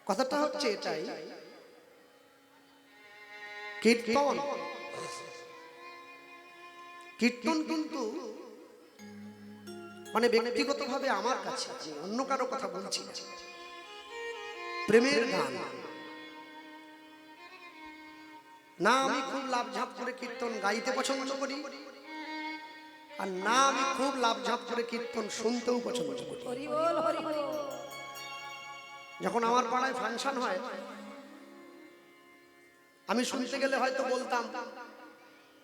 কথাটা হচ্ছে এটাই, কীর্তন কীর্তন কিন্তু মানে ব্যক্তিগতভাবে আমার কাছে, অন্য কারো কথা বলছি না, প্রেমের গান না। আমি খুব লাভঝাপ করে কীর্তন গাইতে পছন্দ করি, আর না আমি খুব লাভঝাপ করে কীর্তন শুনতেও পছন্দ করি। যখন আমার পাড়ায় ফাংশন হয়, আমি শুনতে গেলে হয়তো বলতাম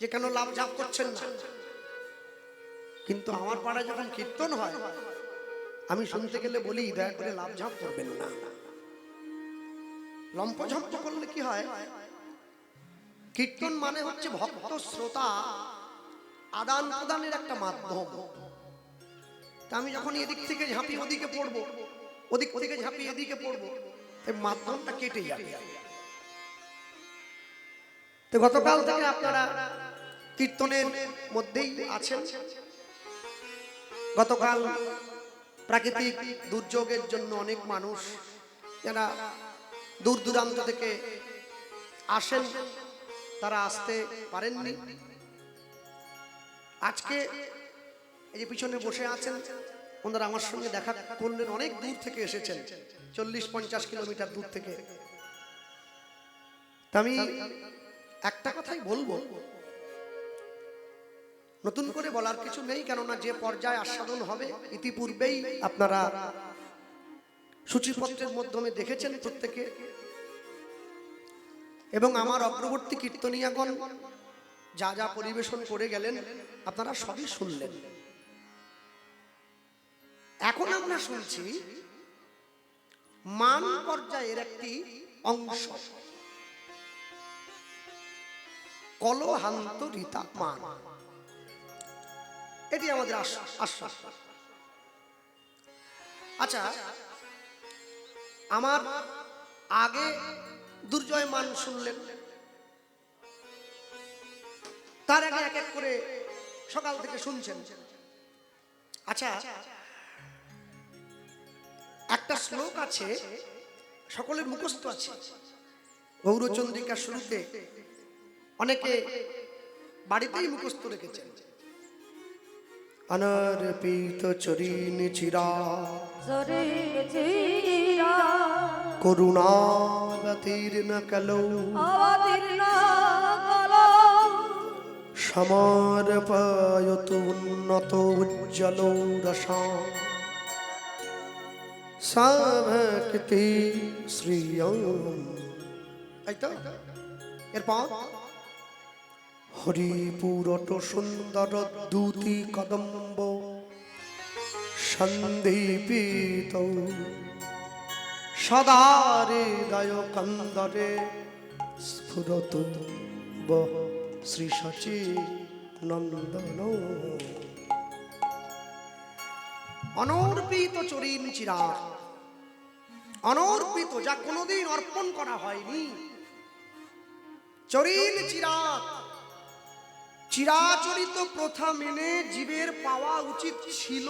যে কেন লাভঝাপ করছেন না, কিন্তু আমার পাড়ায় যখন কীর্তন হয় আমি শুনতে গেলে বলি দয়া করে লাভঝাপ করবেন না। লম্পঝম্প করলে কি হয়, কীর্তন মানে হচ্ছে ভক্ত শ্রোতা আদান প্রদানের একটা মাধ্যম। তা আমি যখন এদিক থেকে ঝাঁপি ওদিকে পড়বো, ওদিক থেকে ঝাঁপি এদিকে পড়বো, এই মাধ্যমটা কেটে যাবে। তো গতকাল থেকে আপনারা কীর্তনের মধ্যেই আছেন। গতকাল প্রাকৃতিক দুর্যোগের জন্য অনেক মানুষ যারা দূর দূরান্ত থেকে আসেন তারা আসতে পারেননি। আজকে এই যে পিছনে বসে আছেন ওনারা আমার সঙ্গে দেখা করলেন, অনেক দূর থেকে এসেছেন, 40-50 কিলোমিটার দূর থেকে। তা আমি একটা কথাই বলবো, নতুন করে বলার কিছু নেই, কেননা যে পর্যায়ে আস্বাদন হবে ইতিপূর্বেই আপনারা সূচিপত্রের মাধ্যমে দেখেছেন প্রত্যেকে, এবং আমার অগ্রবর্তী কীর্তনীয়াগণ যা যা পরিবেশন করে গেলেন আপনারা সবই শুনলেন। এখন আমরা শুনছি মান পর্যায়ের একটি অংশ, কলহান্তরিতা মান। এটি আমাদের আশ্বাস। আচ্ছা, আমার আগে দুর্জয় মান শুনলেন, তার আগে এক এক করে সকাল থেকে শুনছেন। আচ্ছা, একটা শ্লোক আছে সকলের মুখস্থ আছে, গৌরচন্দ্রিকা শুরুতে অনেকে বাড়িতেই মুখস্থ রেখেছেন। অনর্পিত চরিণ চিরা করুণাবতীর্ণ কলৌ সমর্পয়তু উন্নত উজ্জ্বল রসাম সভক্তি শ্রিয়ম। তাই তো? এরপর হরিপুরট সুন্দর দূতি কদম্ব সন্দীপিত সদারে দয় কন্দরে স্ফুরত বহ শ্রী সচি নন্দন। অনর্পিত চরিণ চিরা, অনর্পিত যা কোনোদিন অর্পণ করা হয়নি, চরিণ চিরা চিরাচরিত প্রথা মেনে জীবের পাওয়া উচিত ছিল,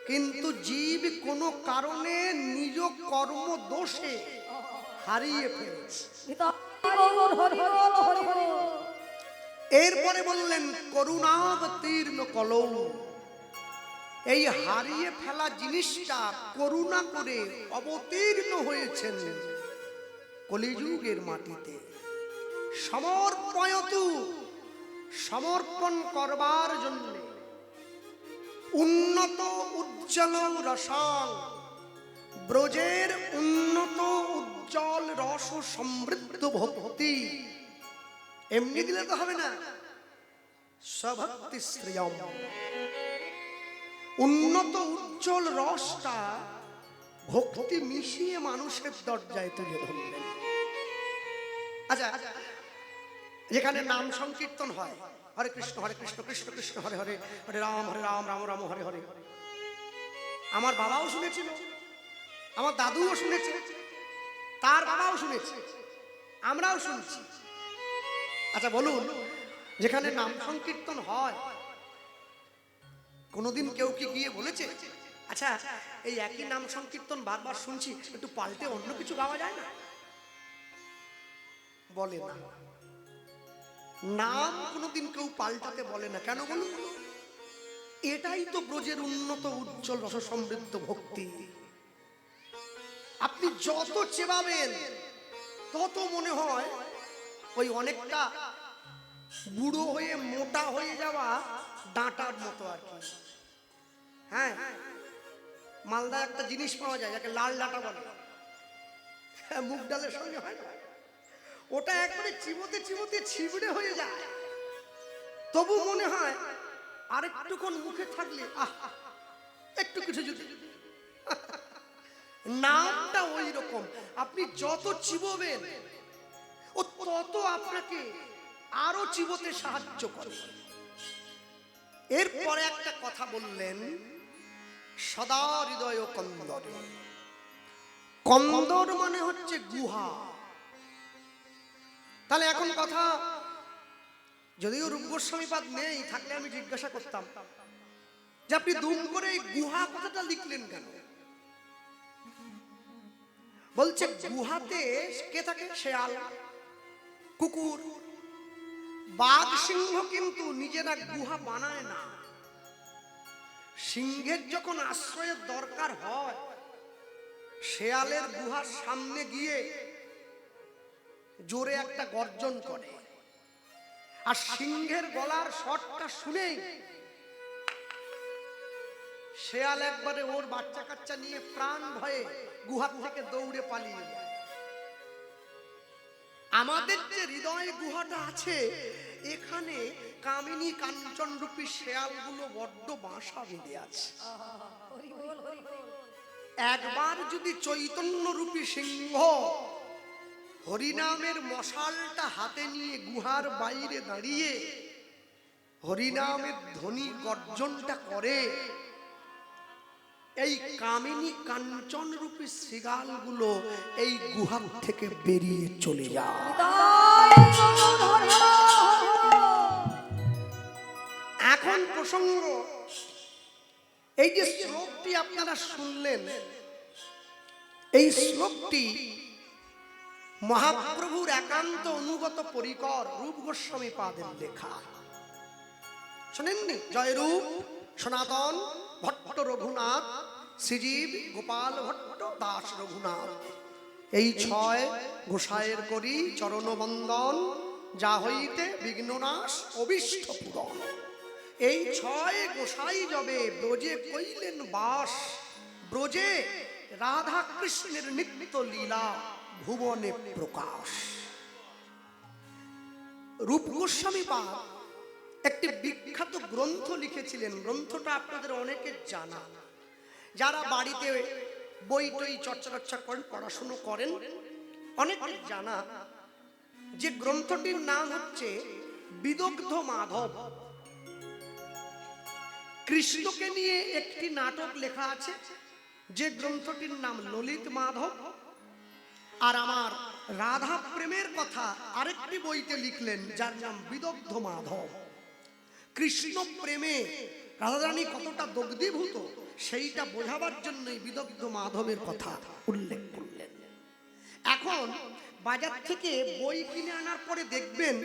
কিন্তু জীব কোনো কারণে নিজ কর্ম দোষে হারিয়ে ফেলেছে। এরপরে বললেন করুণাবতীর্ণ কলৌ, এই হারিয়ে ফেলা জিনিসটা করুণা করে অবতীর্ণ হয়েছেন কলিযুগের মাটিতে। সমর্পয়তু, সমর্পণ করবার জন্য, উন্নত উজ্জ্বল রসাং, ব্রজের উন্নত উজ্জ্বল রস সমৃদ্ধ ভক্তি। এমনি দিলে তো হবে না, সভক্তি শ্রিয়ম, উন্নত উজ্জ্বল রসটা ভক্তি মিশিয়ে মানুষের দরজায় তুলে ধরলেন। আচ্ছা, যেখানে নাম সংকীর্তন হয়, হরে কৃষ্ণ কৃষ্ণ কৃষ্ণ হরে হরে, হরে রাম রাম রাম হরে হরে, আমার বাবাও শুনেছিল, আমার দাদুও শুনেছে, তার বাবাও শুনেছে, আমরাও শুনছি। আচ্ছা বলুন, যেখানে নাম সংকীর্তন হয় কোনোদিন কেউ কি গিয়ে বলেছে আচ্ছা, এই একই নাম সংকীর্তন বারবার শুনছি, একটু পাল্টে অন্য কিছু গাওয়া যায় না? বলে না, নাম কোনোদিন কেউ পাল্টাতে বলে না। কেন বলুন? এটাই তো ব্রজের উন্নত উজ্জ্বল রস সমৃদ্ধ ভক্তি। আপনি যত চেবাবেন তত মনে হয় ওই অনেকটা বুড়ো হয়ে মোটা হয়ে যাওয়া ডাঁটার মতো আর কি। হ্যাঁ, মালদা একটা জিনিস পাওয়া যায় যাকে লাল ডাঁটা বলে, মুগ ডালের সঙ্গে হয় না, ওটা একবারে চিবোতে চিবোতে ছিবড়ে হয়ে যায়, তবু মনে হয় আরেকটুক্ষণ মুখে থাকলে আহ একটু কিছু যদি। নামটা ওই রকম, আপনি যত চিবোবেন ও তত আপনাকে আরো চিবোতে সাহায্য করে। এরপরে একটা কথা বললেন, সদা হৃদয় কন্দরে। কন্দর মানে হচ্ছে গুহা। তাহলে এখন কথা, যদিও রূপ গোস্বামী পাদ নেই, থাকলে আমি জিজ্ঞাসা করতাম যে আপনি দুম করে এই গুহা কথাটা লিখলেন কেন? বলছে গুহাতে কে থাকে? শেয়াল, কুকুর, বাঘ, সিংহ কিন্তু নিজেরা গুহা বানায় না। সিংহের যখন আশ্রয়ের দরকার হয়, শেয়ালের গুহার সামনে গিয়ে জোরে একটা গর্জন করে, আর সিংহের গলার শটটা শুনেই শেয়াল একবারে ওর বাচ্চা কাচ্চা নিয়ে প্রাণ ভয়ে গুহা থেকে দৌড়ে পালিয়ে যায়। আমাদের যে হৃদয় গুহাটা আছে, এখানে কামিনী কাঞ্চন রূপী শেয়ালগুলো বড্ড বাসা বেঁধে আছে। একবার যদি চৈতন্য রূপী সিংহ হরিনামের মশালটা হাতে নিয়ে গুহার বাইরে দাঁড়িয়ে হরিনামের ধ্বনি গর্জনটা করে, এই কামিনী কাঞ্চন রূপী শৃগালগুলো এই গুহা থেকে বেরিয়ে চলে যায়। এখন প্রসঙ্গ, এই যে শ্লোকটি আপনারা শুনলেন, এই শ্লোকটি মহাপ্রভুর একান্ত অনুগত পরিকর রূপ গোস্বামী পাদের লেখা। শোনেননি? জয়রূপ, সনাতন, ভট্ট রঘুনাথ, শ্রীজীব, গোপাল ভট্ট, দাস রঘুনাথ, এই ছয় গোসাইয়ের করি চরণ বন্দন, যা হইতে বিঘ্ননাশ অবিষ্ট পূরণ। এই ছয় গোসাই যবে ব্রজে কইলেন বাস, ব্রজে রাধা কৃষ্ণের নিত্য লীলা ভুবনে প্রকাশ। রূপ গোস্বামী পাদ একটি বিখ্যাত গ্রন্থ লিখেছিলেন। গ্রন্থটা আপনাদের অনেকের জানা, যারা বাড়িতে বই টই চর্চা করেন, পড়াশুনো করেন, অনেকের জানা যে গ্রন্থটির নাম হচ্ছে বিদগ্ধ মাধব। কৃষ্ণকে নিয়ে একটি নাটক লেখা আছে, যে গ্রন্থটির নাম ললিত মাধব। আর আমার রাধা প্রেমের কথা আরেকটি বইতে লিখলেন, যার নাম বিদগ্ধ মাধব। কৃষ্ণ প্রেমে রাধারানী কতটা দগ্ধীভূত সেইটা বোঝাবার জন্যই বিদগ্ধ মাধবের কথা উল্লেখ করলেন। এখন বাজার থেকে বই কিনে আনার পরে দেখবেন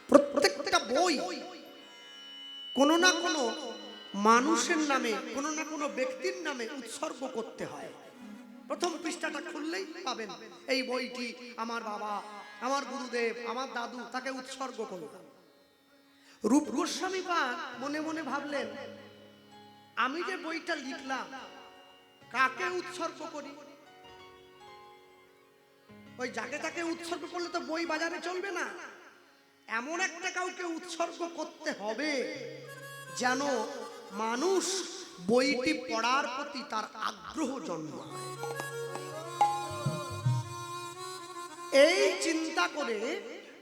প্রত্যেকটা বই কোনো না কোনো মানুষের নামে, কোনো না কোনো ব্যক্তির নামে উৎসর্গ করতে হয়। প্রথম পৃষ্ঠাটা খুললেই পাবেন এই বইটি আমার বাবা, আমার গুরুদেব, আমার দাদু, তাকে উৎসর্গ করলাম। রূপ গোস্বামী পাদ মনে মনে ভাবলেন, আমি যে বইটা লিখলাম কাকে উৎসর্গ করি? ওই যাকে তাকে উৎসর্গ করলে তো বই বাজারে চলবে না। এমন একটা কাউকে উৎসর্গ করতে হবে যেন মানুষ বইটি পড়ার প্রতি তার আগ্রহ জন্মায়। এই চিন্তা করে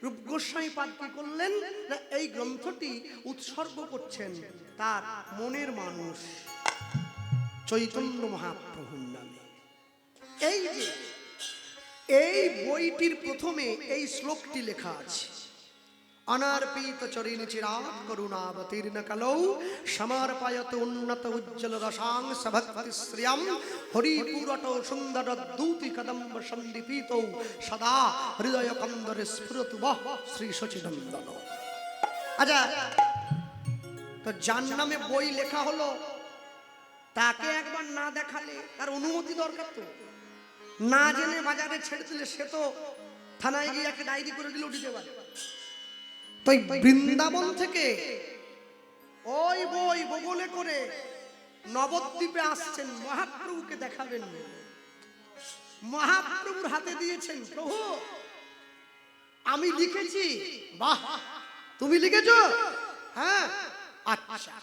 রূপ গোস্বামী পাদ কি করলেন না, এই গ্রন্থটি উৎসর্গ করছেন তার মনের মানুষ চৈতন্য মহাপ্রভুর নামে। এই যে এই বইটির প্রথমে এই শ্লোকটি লেখা আছে, अनार्पित चरण चिरात करुणावतीर्ण कलौ समर्पयत उन्नत उज्ज्वल रसांग सभक्ति श्रियम हरिपुरटो सुंदर दूति कदम्ब संदीपितो सदा हृदय कंदर स्फुरतु वह श्री सचिनंदन। अच्छा, तो যার নামে বই লেখা হলো তাকে একবার না দেখালে তার অনুমতি দরকার, তো না জেনে বাজারে ছেড়ে দিলে সে তো থানায় গিয়ে একটা ডায়েরি করে দিলেও দিতে পারে। তো বৃন্দাবন থেকে ওই বই বগলে করে নবদ্বীপে আসছেন, মহাপ্রভুকে দেখাবেন। মহাপ্রভুর হাতে দিয়েছেন, প্রভু আমি লিখেছি। বাহ, তুমি লিখেছো? হ্যাঁ, আচ্ছা,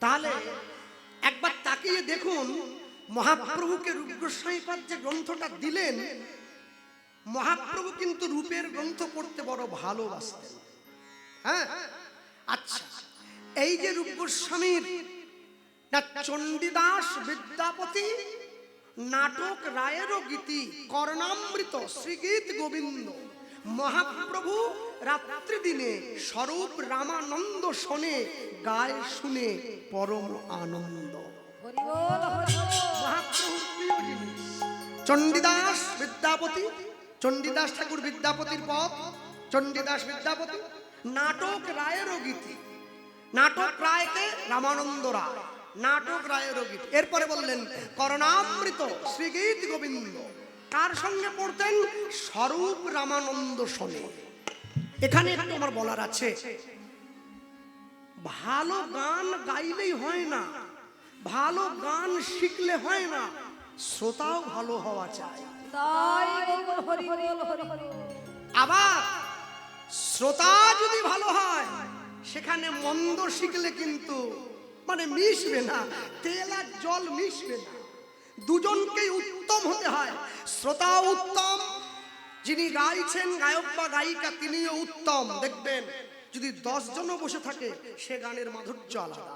তাহলে একবার তাকিয়ে দেখুন মহাপ্রভুকে রূপ গোস্বামীপাদ যে গ্রন্থটা দিলেন, মহাপ্রভু কিন্তু রূপের গ্রন্থ পড়তে বড় ভালোবাসতেন। হ্যাঁ, আচ্ছা, এই যে রূপ গোস্বামীর চণ্ডীদাস বিদ্যাপতি নাটক রায়েরও গীতি কর্ণামৃত শ্রীগীত গোবিন্দ, মহাপ্রভু রাত্রি দিনে স্বরূপ রামানন্দ শোনে, গায়ে শুনে পরম আনন্দ। মহাপ্রভুর প্রিয় জিনিস চণ্ডীদাস বিদ্যাপতি, চণ্ডীদাস ঠাকুর বিদ্যাপতির পদ, চণ্ডীদাস বিদ্যাপতি নাটক রায়েরও গীতি, নাটক রায়কে রামানন্দ রায়, নাটক রায়েরও গীতি। এরপরে বললেন কর্ণামৃত শ্রীগীত গোবিন্দ, কার সঙ্গে পড়তেন? স্বরূপ রামানন্দ শোনে। এখানে একটু আমার বলার আছে, ভালো গান গাইলেই হয় না, ভালো গান শিখলে হয় না, শ্রোতাও ভালো হওয়া চাই। আবার শ্রোতা যদি ভালো হয়, সেখানে মন্দ শিখলে কিন্তু মানে মিশবে না, তেল আর জল মিশবে না। দুজনকেই উত্তম হতে হয়, শ্রোতা উত্তম, যিনি গাইছেন গায়ক বা গায়িকা তিনিও উত্তম। দেখবেন যদি 10 জনও বসে থাকে, সে গানের মাধুর্য আলাদা।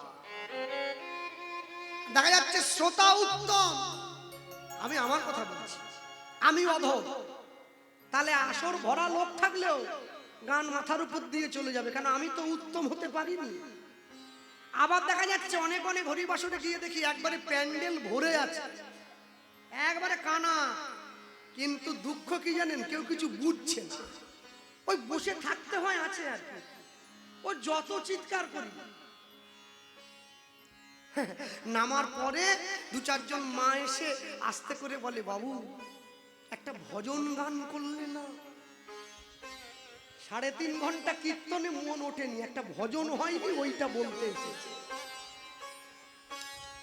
দেখা যাচ্ছে শ্রোতা উত্তম, আমি আমার কথা বলছি, আমি অধম, তাহলে আসর ভরা লোক থাকলেও গান মাথার উপর দিয়ে চলে যাবে, কেন আমি তো উত্তম হতে পারিনি। আবার দেখা যাচ্ছে অনেক অনেক হরিবাসরে গিয়ে দেখি একবারে প্যান্ডেল ভরে আছে, একবারে কানা, কিন্তু দুঃখ কি জানেন, কেউ কিছু বুঝছে না, ওই বসে থাকতে হয় আছে আর কি। ও যত চিৎকার করি, নামার পরে 2-4 জন মা এসে আস্তে করে বলে, বাবু একটা ভজন গান করলে না? 3.5 ঘন্টা কীর্তনে মন ওঠেনি, একটা ভজন হয়নি, ওইটা বলতে এসেছে।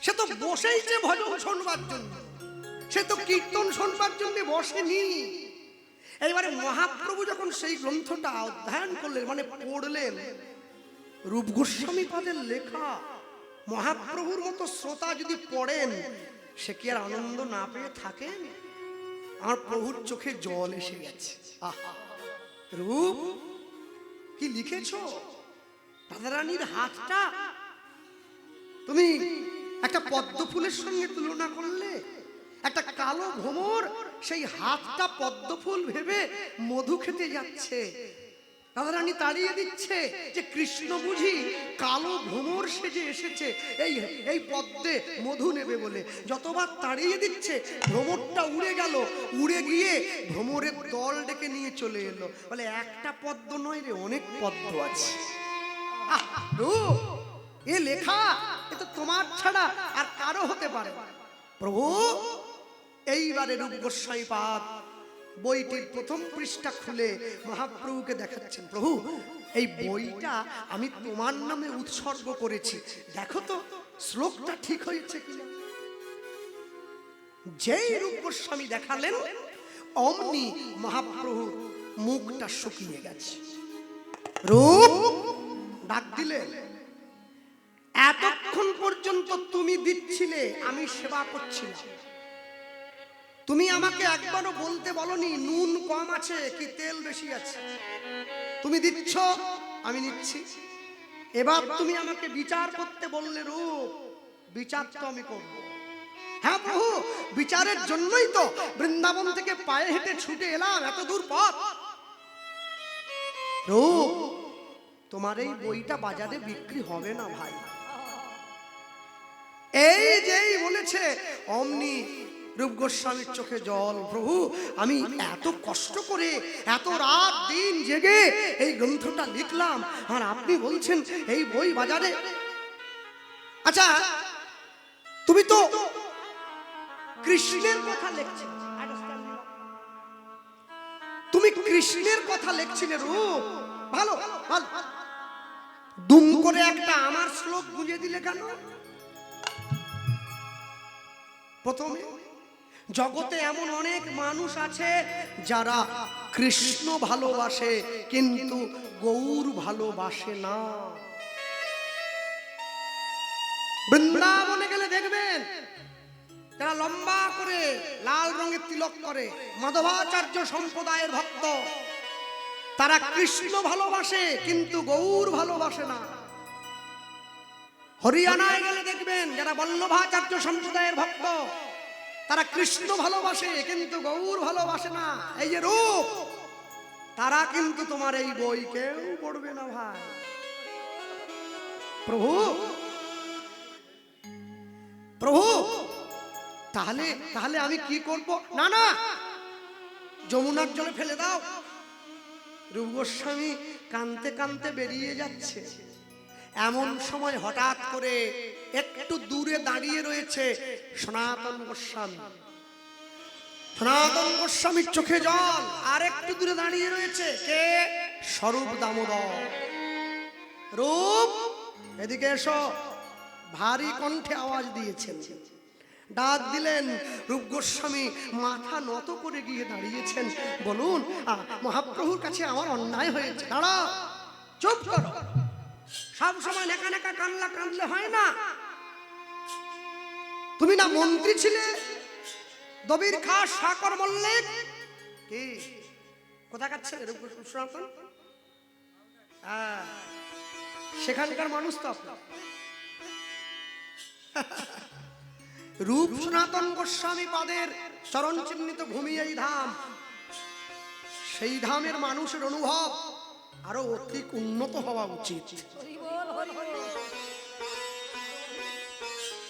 সে তো বসেইছে ভজন শোনবার জন্য, সে তো কীর্তন শোনবার জন্য বসেনি। এইবারে মহাপ্রভু যখন সেই গ্রন্থটা অধ্যয়ন করলেন, মানে পড়লেন, রূপ গোস্বামী পাদের লেখা, মহাপ্রভুর মতো শ্রোতা যদি পড়েন, সে কি আর আনন্দ না পেয়ে থাকেন? আমার প্রভুর চোখে জল এসে গেছে। আহা, রূপ কি লিখেছো? রাধারানীর হাতটা তুমি একটা পদ্ম ফুলের সঙ্গে তুলনা করলে, একটা কালো ভ্রমর সেই হাতটা পদ্ম ফুল ভেবে মধু খেতে যাচ্ছে। রাধারানী তাড়িয়ে দিচ্ছে যে কৃষ্ণ বুঝি কালো ভ্রমর সেজে এসেছে এই পদ্মে মধু নেবে বলে। যতবার তাড়িয়ে দিচ্ছে, ভ্রমরটা উড়ে গেল, উড়ে গিয়ে ভ্রমরের দল ডেকে নিয়ে চলে এলো, বলে একটা পদ্ম নয় রে, অনেক পদ্ম আছে। এ লেখা এ তো তোমার ছাড়া আর কারো হতে পারে। প্রভু এইবারে রূপ গোস্বামী পাদ বইটির প্রথম পৃষ্ঠা খুলে মহাপ্রভুকে দেখাচ্ছেন, প্রভু এই বইটা আমি তোমার নামে উৎসর্গ করেছি, দেখো তো শ্লোকটা ঠিক হয়েছে কিনা। যেই রূপ গোস্বামী দেখালেন, অমনি মহাপ্রভুর মুখটা শুকিয়ে গেছে। রূপ ডাক দিলেন, এতক্ষণ পর্যন্ত তুমি দিচ্ছিলে, আমি সেবা করছিলাম, তুমি আমাকে একবারও বলতে বলনি নুন কম আছে কি তেল বেশি আছে। তুমি দিচ্ছ, আমি নিচ্ছি। এবার তুমি আমাকে বিচার করতে বললে, রূপ বিচার তো আমি করব। হ্যাঁ প্রভু, বিচারের জন্যই তো বৃন্দাবন থেকে পায়ে হেঁটে ছুটে এলাম এত দূর পথ। রূপ, তোমার এই বইটা বাজারে বিক্রি হবে না ভাই। এই যেই বলেছে অমনি রূপ গোস্বামীর চোখে জল। প্রভু, আমি এত কষ্ট করে এত রাত দিন জেগে এই গ্রন্থটা লিখলাম, আর আপনি বলছেন এই বই বাজারে। আচ্ছা, তুমি তো কৃষ্ণের কথা লিখছিলে, তুমি কৃষ্ণের কথা লিখছিলে রূপ, ভালো ভালো, দুম করে একটা আমার শ্লোক গুঁজে দিলে কেন? প্রথমে, জগতে এমন অনেক মানুষ আছে যারা কৃষ্ণ ভালোবাসে কিন্তু গৌর ভালোবাসে না। বৃন্দাবনে গেলে দেখবেন যারা লম্বা করে লাল রঙের তিলক করে, মাধবাচার্য সম্প্রদায়ের ভক্ত, তারা কৃষ্ণ ভালোবাসে কিন্তু গৌর ভালোবাসে না। হরিয়ানায় গেলে দেখবেন যারা বল্লভাচার্য সম্প্রদায়ের ভক্ত, তারা কৃষ্ণ ভালোবাসে কিন্তু গৌর ভালোবাসে না। এই যে রূপ, তারা কিন্তু তোমার এই বই কেউ পড়বে না ভাই। প্রভু, প্রভু, তাহলে তাহলে আমি কি করব? না না, যমুনার জলে ফেলে দাও। রূপ গোস্বামী কাঁদতে কাঁদতে বেরিয়ে যাচ্ছে। এমন সময় হঠাৎ করে একটু দূরে দাঁড়িয়ে রয়েছে সনাতন গোস্বামী। সনাতন গোস্বামীর চোখে জল। আর একটু দূরে দাঁড়িয়ে রয়েছে কে? স্বরূপ দামোদর। রূপ, এদিকে এসো। ভারী কণ্ঠে আওয়াজ দিয়েছেন, ডাক দিলেন। রূপ গোস্বামী মাথা নত করে গিয়ে দাঁড়িয়েছেন। বলুন, মহাপ্রভুর কাছে আমার অন্যায় হয়েছে। দাঁড়াও, চুপ করো। সব সময় নেকা নেকা কানলে হয় না। তুমি না মন্ত্রী ছিলে দবির খাস সাকর মল্লিক? কি কথা কাচ্ছে সনাতন? সেখানকার মানুষ তো আপনার। রূপ সনাতন গোস্বামী পাদের চরণ চিহ্নিত ভূমি এই ধাম। সেই ধামের মানুষের অনুভব আরো অধিক উন্নত হওয়া উচিত,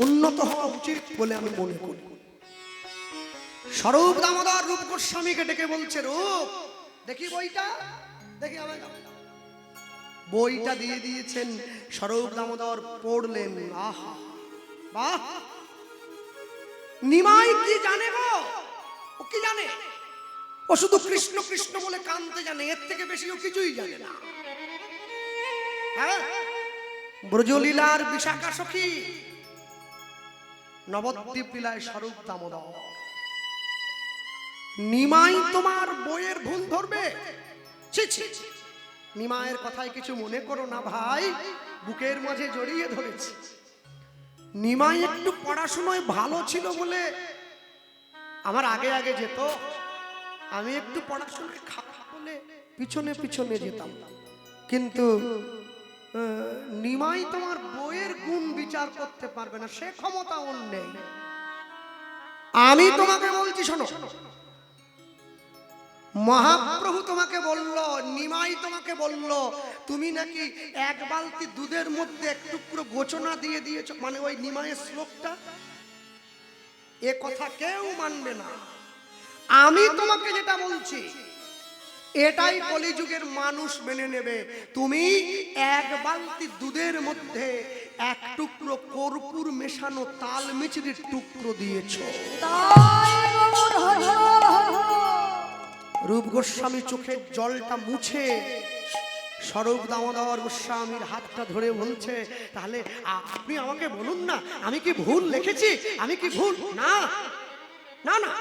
উন্নত হওয়া উচিত বলে আমি মনে করি। স্বরূপ দামোদর রূপ গোস্বামীকে ডেকে বলছে, রূপ দেখি বইটা, দেখি আমার বইটা দিয়ে দিয়েছেন। স্বরূপ দামোদর পড়লেন। আহা, বাহ! নিমাই কি জানে গো? ও কি জানে? ও শুধু কৃষ্ণ কৃষ্ণ বলে কানতে জানে, এর থেকে বেশি ও কিছুই জানে না। হ্যাঁ, ব্রজলীলার বিশাখা সখী, নবদ্বীপ লীলায় স্বরূপ দামোদর। নিমাই তোমার বইয়ের ভুল ধরবে? নিমায়ের কথায় কিছু মনে করো না ভাই, বুকের মাঝে জড়িয়ে ধরেছি। নিমাই একটু পড়াশোনায় ভালো ছিল বলে আমার আগে আগে যেত। আমি একটু পড়াশোনায় খারাপ বলে পিছনে পিছনে যেতাম। কিন্তু নিমাই তোমার বইয়ের গুণ বিচার করতে পারবে না, সে ক্ষমতা ওর নেই। আমি তোমাকে বলছি, শোনো, মহাপ্রভু তোমাকে বলল, নিমাই তোমাকে বলল, তুমি নাকি এক বালতি দুধের মধ্যে এক টুকরো গোচনা দিয়ে দিয়েছ, মানে ওই নিমাইয়ের শ্লোকটা। এ কথা কেউ মানবে না। আমি তোমাকে যেটা বলছি এটাই কলিযুগের মানুষ মেনে নেবে। তুমি এক বালতি দুধের মধ্যে এক টুকরো কর্পূর মেশানো তাল মিছরির টুকরো দিয়েছ। রূপ গোস্বামী চোখের জলটা মুছে স্বরূপ দামোদর গোস্বামীর হাতটা ধরে বলছে, তাহলে আপনি আমাকে বলুন না, আমি কি ভুল লিখেছি? আমি কি ভুল? না না না,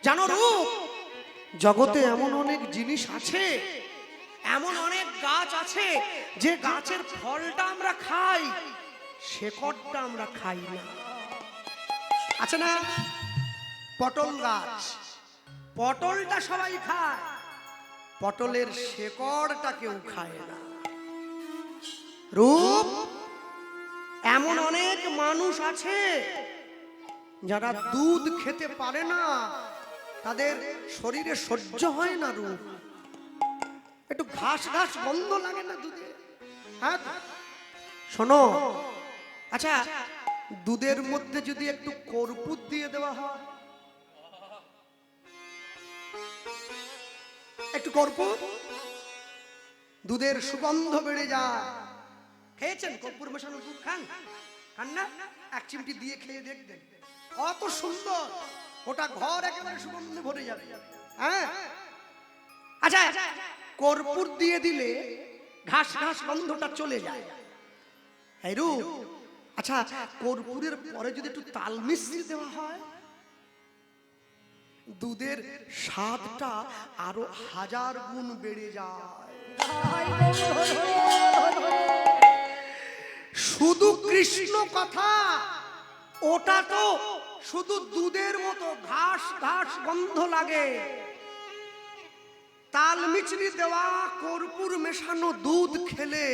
জানো রূপ, জগতে এমন অনেক জিনিস আছে, এমন অনেক গাছ আছে যে গাছের ফলটা আমরা খাই, শেকড়টা আমরা খাই না। আছে না? পটল গাছ, পটলটা সবাই খায়, পটলের শেকড়টা কেউ খায় না। রূপ, এমন অনেক মানুষ আছে যারা দুধ খেতে পারে না, তাদের শরীরে সহ্য হয় না। রূপ, একটু ঘাস ঘাস গন্ধ লাগে না দুধে? হ্যাঁ শোনো, আচ্ছা দুধের মধ্যে যদি একটু কর্পূর দিয়ে দেওয়া হয়, একটু কর্পূর, দুধের সুগন্ধ বেড়ে যায়। খেয়েছেন কর্পূর মেশানো দুধ? খান খান না? এক চিমটি দিয়ে খেয়ে দেখবেন কত সুন্দর, ওটা ঘর একেবারে সুগন্ধে ভরে যাবে। হ্যাঁ আচ্ছা, কর্পূর দিয়ে দিলে ঘাস ঘাস গন্ধটা চলে যায়। আচ্ছা কর্পূরের পরে যদি একটু তাল মিশ্রি দেওয়া হয়, দুধের স্বাদটা আরো 1000 গুণ বেড়ে যায়। শুধু কৃষ্ণ কথা, ওটা তো শুধু দুধের মতো ঘাস ঘাস গন্ধ লাগে। তাল মিছরি দেওয়া কর্পূর মেশানো দুধ খেলে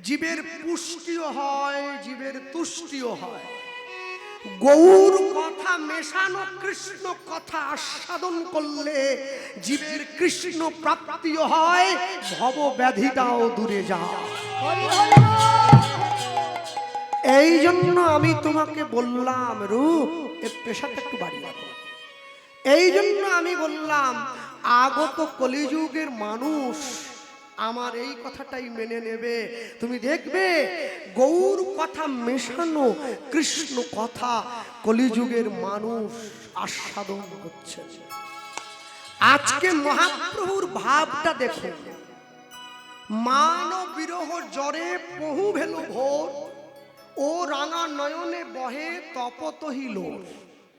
জীবের পুষ্টিও হয়, জীবের তুষ্টিও হয়। গৌর কথা মেশানো কৃষ্ণ কথা আস্বাদন করলে জীবের কৃষ্ণ প্রাপ্তিও হয়, ভব ব্যাধিটাও দূরে যায়। এই জন্য আমি তোমাকে বললাম রূপ, এর প্রেশারটা একটু বাড়িয়ে রাখো। এই জন্য আমি বললাম আগত কলিযুগের মানুষ আমার এই কথাটাই মেনে নেবে। তুমি দেখবে গৌর কথা মেশানো কৃষ্ণ কথা কলিযুগের মানুষ আস্বাদন করছে। আজকে মহাপ্রভুর ভাবটা দেখো, মান বিরহ জ্বরে পহু ভেল ভোর, ও রাঙা নয়নে বহে তপত হিল।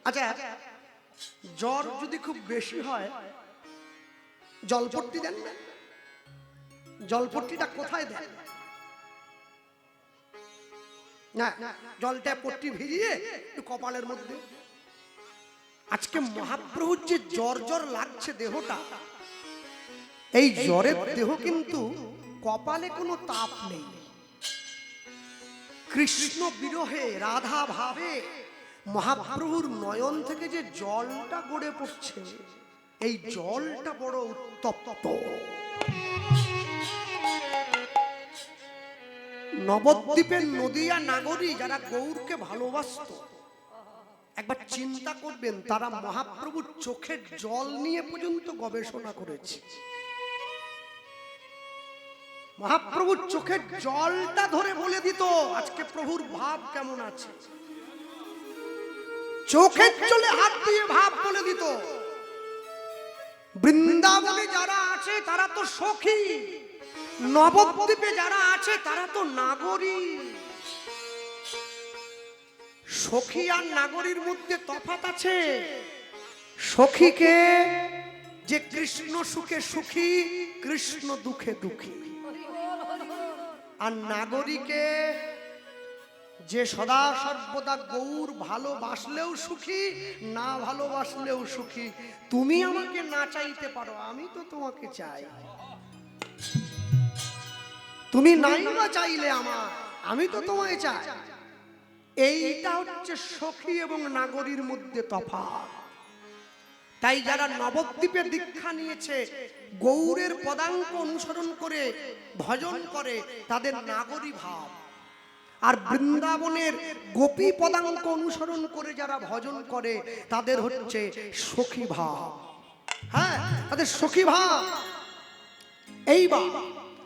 আচ্ছা জ্বর যদি খুব বেশি হয় জলপট্টি দেন না? জলপট্টিটা কোথায় দেন? না, জলটা পট্টি ভিজিয়ে একটু কপালের মধ্যে। আজকে মহাপ্রভুর যে জ্বর জ্বর লাগছে দেহটা, এই জ্বরের দেহ কিন্তু কপালে কোনো তাপ নেই। কৃষ্ণ বিরহে রাধা ভাবে মহাপ্রভুর নয়ন থেকে যে জলটা গড়ে পড়ছে, এই জলটা বড় উত্তপ্ত। নবদ্বীপের নদিয়া নাগরী যারা গৌরকে ভালোবাসত, একবার চিন্তা করবেন তারা মহাপ্রভুর চোখের জল নিয়ে পর্যন্ত গবেষণা করেছে। মহাপ্রভুর চোখের জলটা ধরে বলে দিত আজকে প্রভুর ভাব কেমন আছে। চোখের জলে হাত দিয়ে ভাব বলে দিত। বৃন্দাবনে যারা আছে তারা তো সখী, নবদ্বীপে যারা আছে তারা তো নাগরী। সখী আর নাগরীর মধ্যে তফাৎ আছে। সখীকে যে কৃষ্ণ সুখে সুখী, কৃষ্ণ দুঃখে দুঃখী। আর নাগরীকে যে সদা সর্বদা গৌর ভালোবাসলেও সুখী, না ভালোবাসলেও সুখী। তুমি আমাকে না চাইতে পারো, আমি তো তোমাকে চাই। তুমি নাই বা চাইলে আমার, আমি তো তোমায় চাই। এইটা হচ্ছে সখী এবং নাগরীর মধ্যে তফাৎ। তাই যারা নবদ্বীপে দীক্ষা নিয়েছে, গৌরের পদাঙ্ক অনুসরণ করে ভজন করে, তাদের নাগরী ভাব। আর বৃন্দাবনের গোপী পদাঙ্ক অনুসরণ করে যারা ভজন করে, তাদের হচ্ছে সখী ভাব। হ্যাঁ, তাদের সখী ভাব। এইবার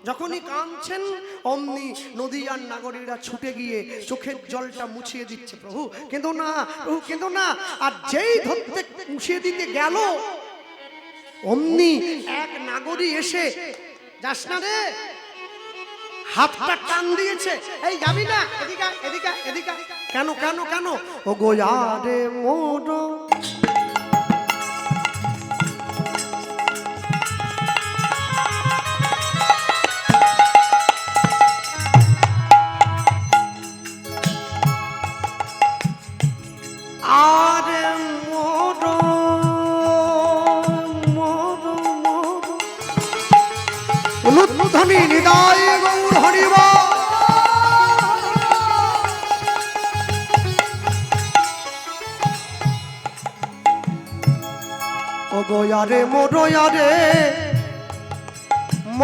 যখনই কাঁদছেন, অমনি নদীয়ার নাগরীরা ছুটে গিয়ে চোখের জলটা মুছিয়ে দিচ্ছে। প্রভু কিন্তু না, প্রভু কিন্তু না। আর যেই ধরতে মুছিয়ে দিতে গেল, অমনি এক নাগরী এসে, যাস না রে, হাতটা টান দিয়েছে। এই যাবি না, এদিকে এদিকে এদিকে। কেন কেন কেন? ও গো আরে মোর ধ্বনি নিদায় গৌর হরিবা। ও গোয়ারে মোরয়ারে শ্রী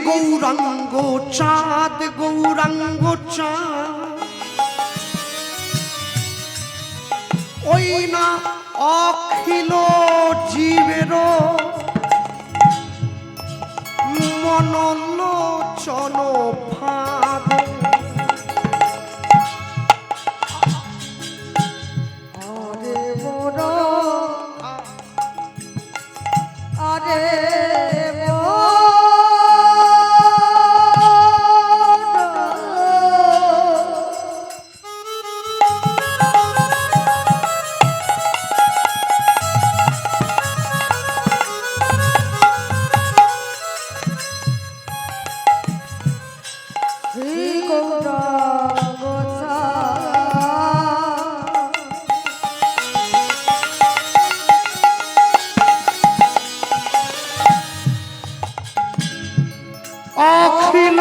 গৌরাঙ্গ চাঁদ গৌরাঙ্গ চাঁদ ওই না অখিল জীবের মনোলোচন ফাঁদ আরে বড় আরে অখিল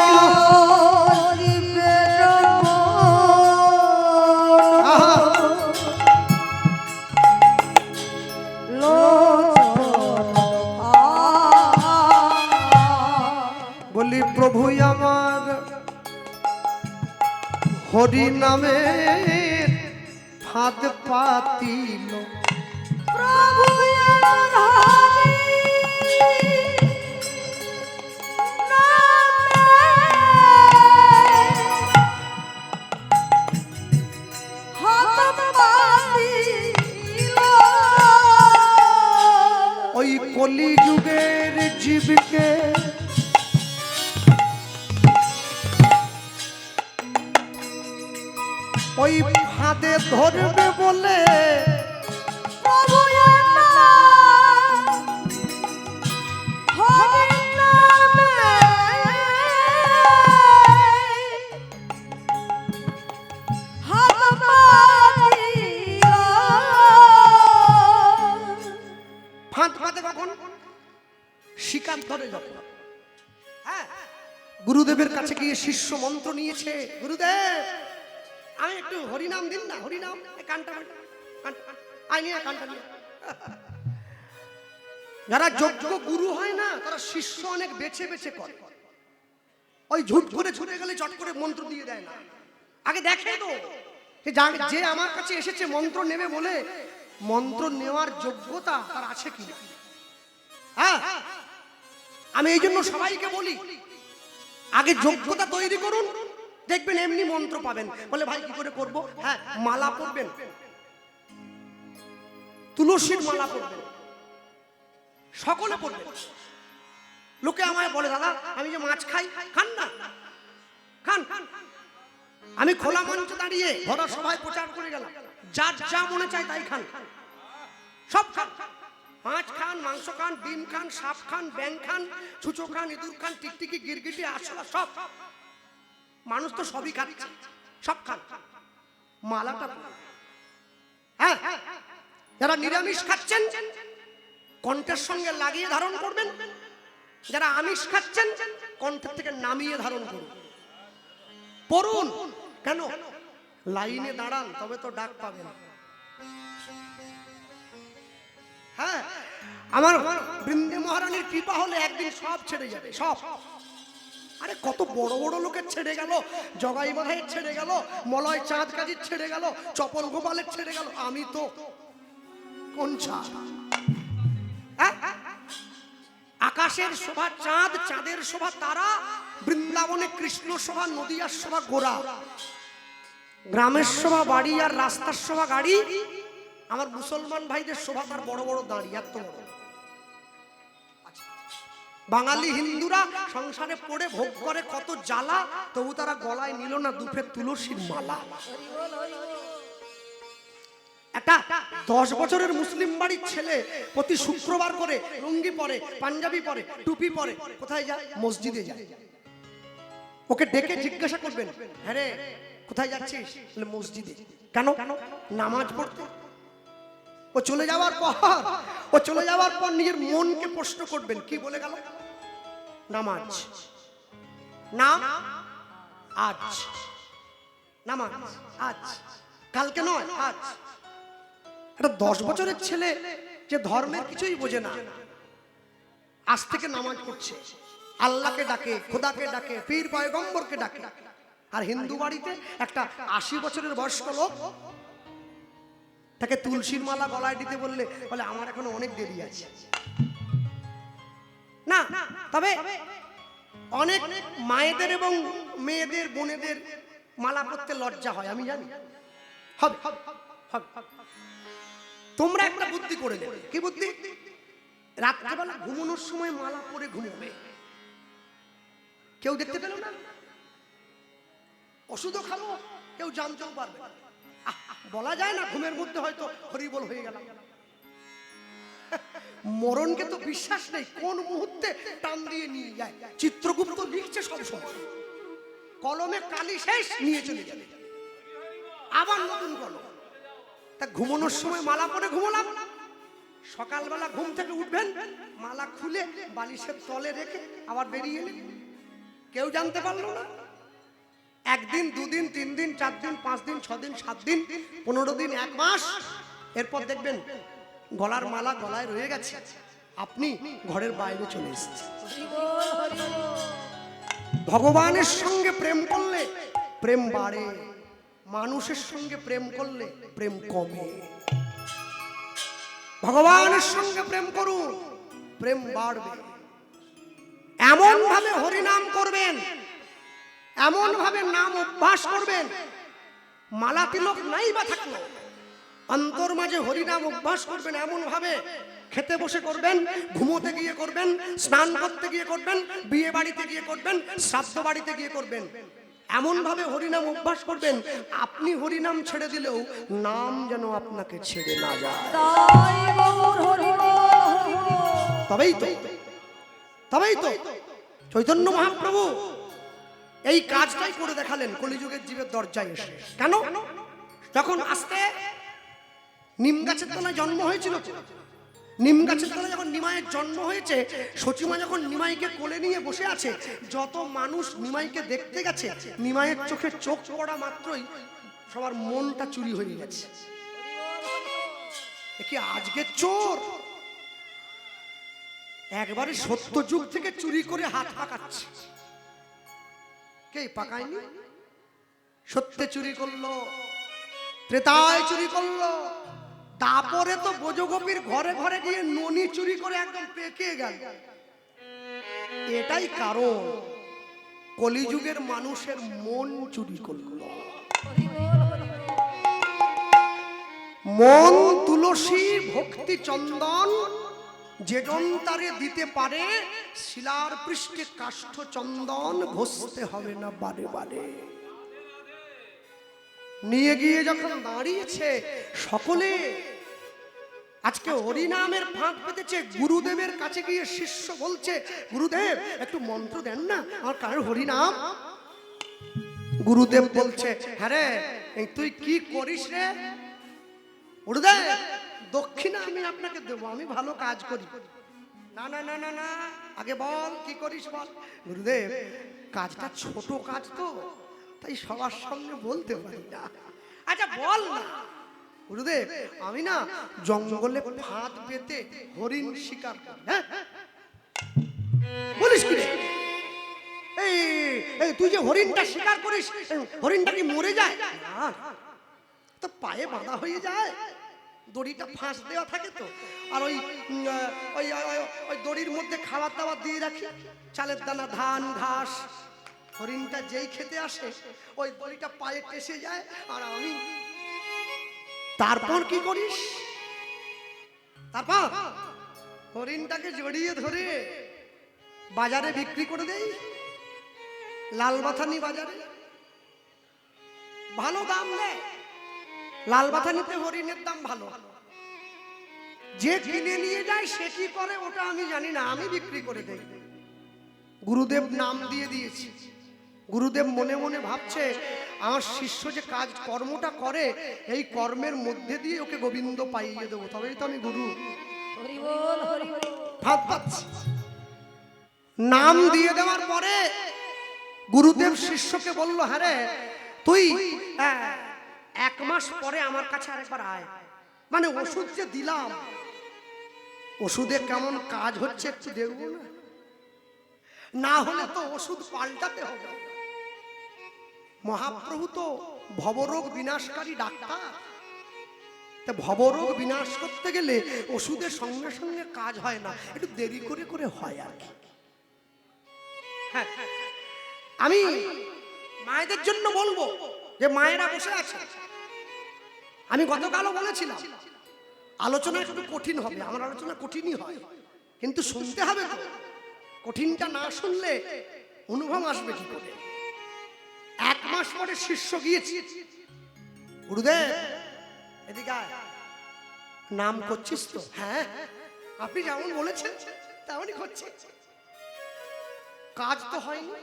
বলি প্রভু আমার হরি নামে ফাঁদ পাতিল প্রভু ওই কলি যুগের জীবকে ওই ফাঁদে ধরবে বলে শিকার ধরে যখন গুরুদেবের কাছে গিয়ে শিষ্য মন্ত্র নিয়েছে, গুরুদেব আমি একটু হরিনাম দিন না, হরিনাম কানটা কানটা নিয়ে। যারা যোগ্য গুরু হয় না তারা শিষ্য অনেক বেছে বেছে করে, ওই ঝুট করে ছুটে গেলে চট করে মন্ত্র দিয়ে দেয় না, আগে দেখে তো যে আমার কাছে এসেছে মন্ত্র নেবে বলে মন্ত্র নেওয়ার যোগ্যতা তার আছে কি। হ্যাঁ, আমি এই জন্য সবাইকে বলি আগে যোগ্যতা তৈরি করুন, দেখবেন এমনি মন্ত্র পাবেন। বলে ভাই কি করে করবো? হ্যাঁ, মালা পরবেন, তুলসীর মালা পরবেন, সকলে পরবেন। লোকে আমায় বলে দাদা আমি যে মাছ খাই, খান না, খান। আমি খোলা মঞ্চে দাঁড়িয়ে ভরা সভায় প্রচার করে গেলাম, যার যা মনে চায় তাই খান, সব খান, মাছ খান, মাংস খান, ডিম খান, সাপ খান, ব্যাং খান, ছুঁচো খান, ইঁদুর খান, টিকটিকি, গিরগিটি, আরশোলা, সব মানুষ তো সবই খাচ্ছে, সব খান, মালাটা। হ্যাঁ, যারা নিরামিষ খাচ্ছেন কণ্ঠের সঙ্গে লাগিয়ে ধারণ করবেন, যারা আমিষ খাচ্ছেন কণ্ঠের থেকে নামিয়ে ধারণ করুন, পড়ুন। কেন? লাইনে দাঁড়ান তবে তো ডাক পাবেন। হ্যাঁ, আমার বৃন্দে মহারানীর কৃপা হলে একদিন সব ছেড়ে যাবে, সব। আরে কত বড় বড় লোকের ছেড়ে গেল, জগাই বাধাইয়ের ছেড়ে গেল, মলয় চাঁদ কাজীর ছেড়ে গেল, চপল গোপালের ছেড়ে গেল, আমি তো কোন চাঁদ? আকাশের শোভা চাঁদ, চাঁদের শোভা তারা, বৃন্দাবনে কৃষ্ণ শোভা, নদিয়ার শোভা গোরা, গ্রামের শোভা বাড়ি আর রাস্তার শোভা গাড়ি। আমার মুসলমান ভাইদের শোভা তার বড় বড় দাঁড়ি, এত বড়। বাঙালি হিন্দুরা সংসারে পড়ে ভোগ করে কত জ্বালা, তবু তারা গলায় নিল না দুফের তুলসীর মালা। একটা 10 বছরের মুসলিম বাড়ির ছেলে প্রতি শুক্রবার করে লুঙ্গি পরে, পাঞ্জাবি পরে, টুপি পরে, কোথায় যায়? মসজিদে যায়। ওকে ডেকে জিজ্ঞাসা করবেন, হ্যাঁ রে কোথায় যাচ্ছিস? বলে মসজিদে। কেন? নামাজ পড়তে। ও চলে যাওয়ার পর নিজের মনকে প্রশ্ন করবেন, কি বলে গেল? নামাজ, নাম আজ, নামাজ আজ, কালকে নয় আজ। একটা 10 বছরের ছেলে যে ধর্মের কিছুই বোঝে না, আজ থেকে নামাজ পড়ছে, আল্লাহকে ডাকে, খোদাকে ডাকে, পীর পয়গম্বরকে ডাকে। আর হিন্দু বাড়িতে একটা 80 বছরের বয়স্ক লোক, তাকে তুলসীর মালা গলায় দিতে বললে বলে আমার এখনো অনেক দেরি আছে। না, তবে অনেক মায়েদের এবং মেয়েদের, বোনেদের মালা পরতে লজ্জা হয়, আমি জানি। হবে, তোমরা একটা বুদ্ধি করে নেবে। কি বুদ্ধি? রাত্রেবেলা ঘুমানোর সময় মালা পরে ঘুমোবে, কেউ দেখতে পেল না, ওষুধও খাবো, কেউ জানতেও পারবে না। বলা যায় না ঘুমের মধ্যে হয়তো হরিবল হয়ে গেল। মরণকে তো বিশ্বাস নেই, কোন মুহূর্তে টান দিয়ে নিয়ে যায়। চিত্রগুপ্ত লিখছে সব সময়, কলমে কালি শেষ, নিয়ে চলে যাবে, আবার নতুন কলম। তা ঘুমানোর সময় মালা পরে ঘুমোলাম, সকালবেলা ঘুম থেকে উঠবেন, মালা খুলে বালিশের তলে রেখে আবার বেরিয়ে এলেন, কেউ জানতে পারলো না। 1 দিন 2 দিন 3 দিন 4 দিন 5 দিন 6 দিন 7 দিন 15 দিন 1 মাস, এরপর দেখবেন গলার মালা গলায় রয়ে গেছে, আপনি ঘরের বাইরে চলে এসেছেন। ভগবানের সঙ্গে প্রেম করলে প্রেম বাড়ে, মানুষের সঙ্গে প্রেম করলে প্রেম কমে। ভগবানের সঙ্গে প্রেম করুন, প্রেম বাড়বে। এমন ভাবে হরিনাম করবেন, এমন ভাবে নাম অভ্যাস করবেন, মালা তিলক নাই বা থাকলো, অন্তর মাঝে হরিনাম অভ্যাস করবেন। এমন ভাবে খেতে বসে করবেন, ঘুমোতে গিয়ে করবেন, স্নান করতে গিয়ে করবেন, বিয়ে বাড়িতে গিয়ে করবেন, শ্রাদ্ধ বাড়িতে গিয়ে করবেন। এমন ভাবে হরিনাম অভ্যাস করবেন, আপনি হরিনাম ছেড়ে দিলেও নাম যেন আপনাকে ছেড়ে না যায়। তবেই তো চৈতন্য মহাপ্রভু এই কাজটাই করে দেখালেন কলিযুগের জীবের দরজায় এসে। কেন? যখন আস্তে নিম গাছের তলায় জন্ম হয়েছিল, নিম গাছের তলায় যখন নিমাইয়ের জন্ম হয়েছে, সচিমা যখন নিমাইকে কোলে নিয়ে বসে আছে, যত মানুষ নিমাইকে দেখতে গেছে, নিমাইয়ের চোখে চোখ পড়া মাত্রই সবার মনটা চুরি হয়ে গেছে। কি আজকের চোর একবারে সত্যযুগ থেকে চুরি করে হাত পাকাচ্ছে। কে পাকায়নি? সত্যে চুরি করলো, ত্রেতায় চুরি করলো, তারপরে তো বোজগোপীর ঘরে ঘরে গিয়ে ননি চুরি করে একদম পেকে গেল। এটাই কারণ, কলিযুগের মানুষের মন চুরি করলো। মন তুলসী ভক্তি চন্দন, যেজন তারে দিতে পারে, শিলার পৃষ্ঠে কাষ্ঠ চন্দন ঘষতে হবে না বারে বারে। নিয়ে গিয়ে যখন দাঁড়িয়েছে সকলে, আজকে হরিনামের ফাঁক পেতেছে, গুরুদেবের কাছে গিয়ে শিষ্য বলছে, গুরুদেব একটু মন্ত্র দেন না, আমার কারোর হরিনাম। গুরুদেব বলছে, হ্যাঁ রে, তুই কি করিস রে? গুরুদেব, দক্ষিণা আমি আপনাকে দেবো, আমি ভালো কাজ করি। না না না না না, আগে বল কি করিস বল। গুরুদেব, কাজটা ছোট কাজ তো, তাই সবার সামনে বলতে পারি না। আচ্ছা বল না। গুরুদেব, আমি না জঙ্গলে ফাঁদ পেতে হরিণ শিকার করি। হ্যাঁ বলিস কি রে? এই তুই যে হরিণটা শিকার করিস, হরিণটা কি মরে যায়? না, তো পায়ে বাঁধা হয়ে যায়, দড়িটা ফাঁস দেওয়া থাকে তো, আর ওই দড়ির মধ্যে খাবার দাবার দিয়ে রাখি, চালের দানা, ধান, ঘাস। হরিণটা যেই খেতে আসে, ওই দড়িটা পায়ে টেসে যায়, আর আমি। তারপর কি করিস? তারপর হরিণটাকে জড়িয়ে ধরে বাজারে বিক্রি করে দেই, লালবাথানি বাজারে ভালো দাম দেয়। লালবাথানিতে হরিণের দাম ভালো। যে কিনে নিয়ে যায় সে কি করে ওটা আমি জানি না, আমি বিক্রি করে দেই। গুরুদেব নাম দিয়ে দিয়েছি। গুরুদেব মনে মনে ভাবছে, আমার শিষ্য যে কাজ কর্মটা করে এই কর্মের মধ্যে দিয়ে ওকে গোবিন্দ পাইয়ে দেবো, তবেই তো আমি গুরু। হরি বল হরি বল। ভাব পাচ্ছি। নাম দিয়ে দেওয়ার পরে গুরুদেব শিষ্যকে বলল, হ্যাঁ রে তুই 1 মাস পরে আমার কাছে আরেকবার আয়। মানে ওষুধ যে দিলাম, ওষুধে কেমন কাজ হচ্ছে একটু দেখবো না, না হলে তো ওষুধ পাল্টাতে হবে। মহাপ্রভু তো ভবরোগ বিনাশকারী ডাক্তার, তা ভবরোগ বিনাশ করতে গেলে ওষুধের সঙ্গে সঙ্গে কাজ হয় না, একটু দেরি করে করে হয় আর কি। হ্যাঁ, আমি মায়েদের জন্য বলবো যে মায়েরা বসে আছে, আমি গতকালও বলেছিলাম আলোচনা একটু কঠিন হবে, আমার আলোচনা কঠিনই হয়, কিন্তু শুনতে হবে তো। কঠিনটা না শুনলে অনুভব আসবে কি করে? 1 মাস পরে শিষ্য গিয়েছি, গুরুদেব এদিকে আয়, নাম করছিস তো? হ্যাঁ, আপনি যেমন বলেছেন তেমনই করছি। কাজ তো হয়নি।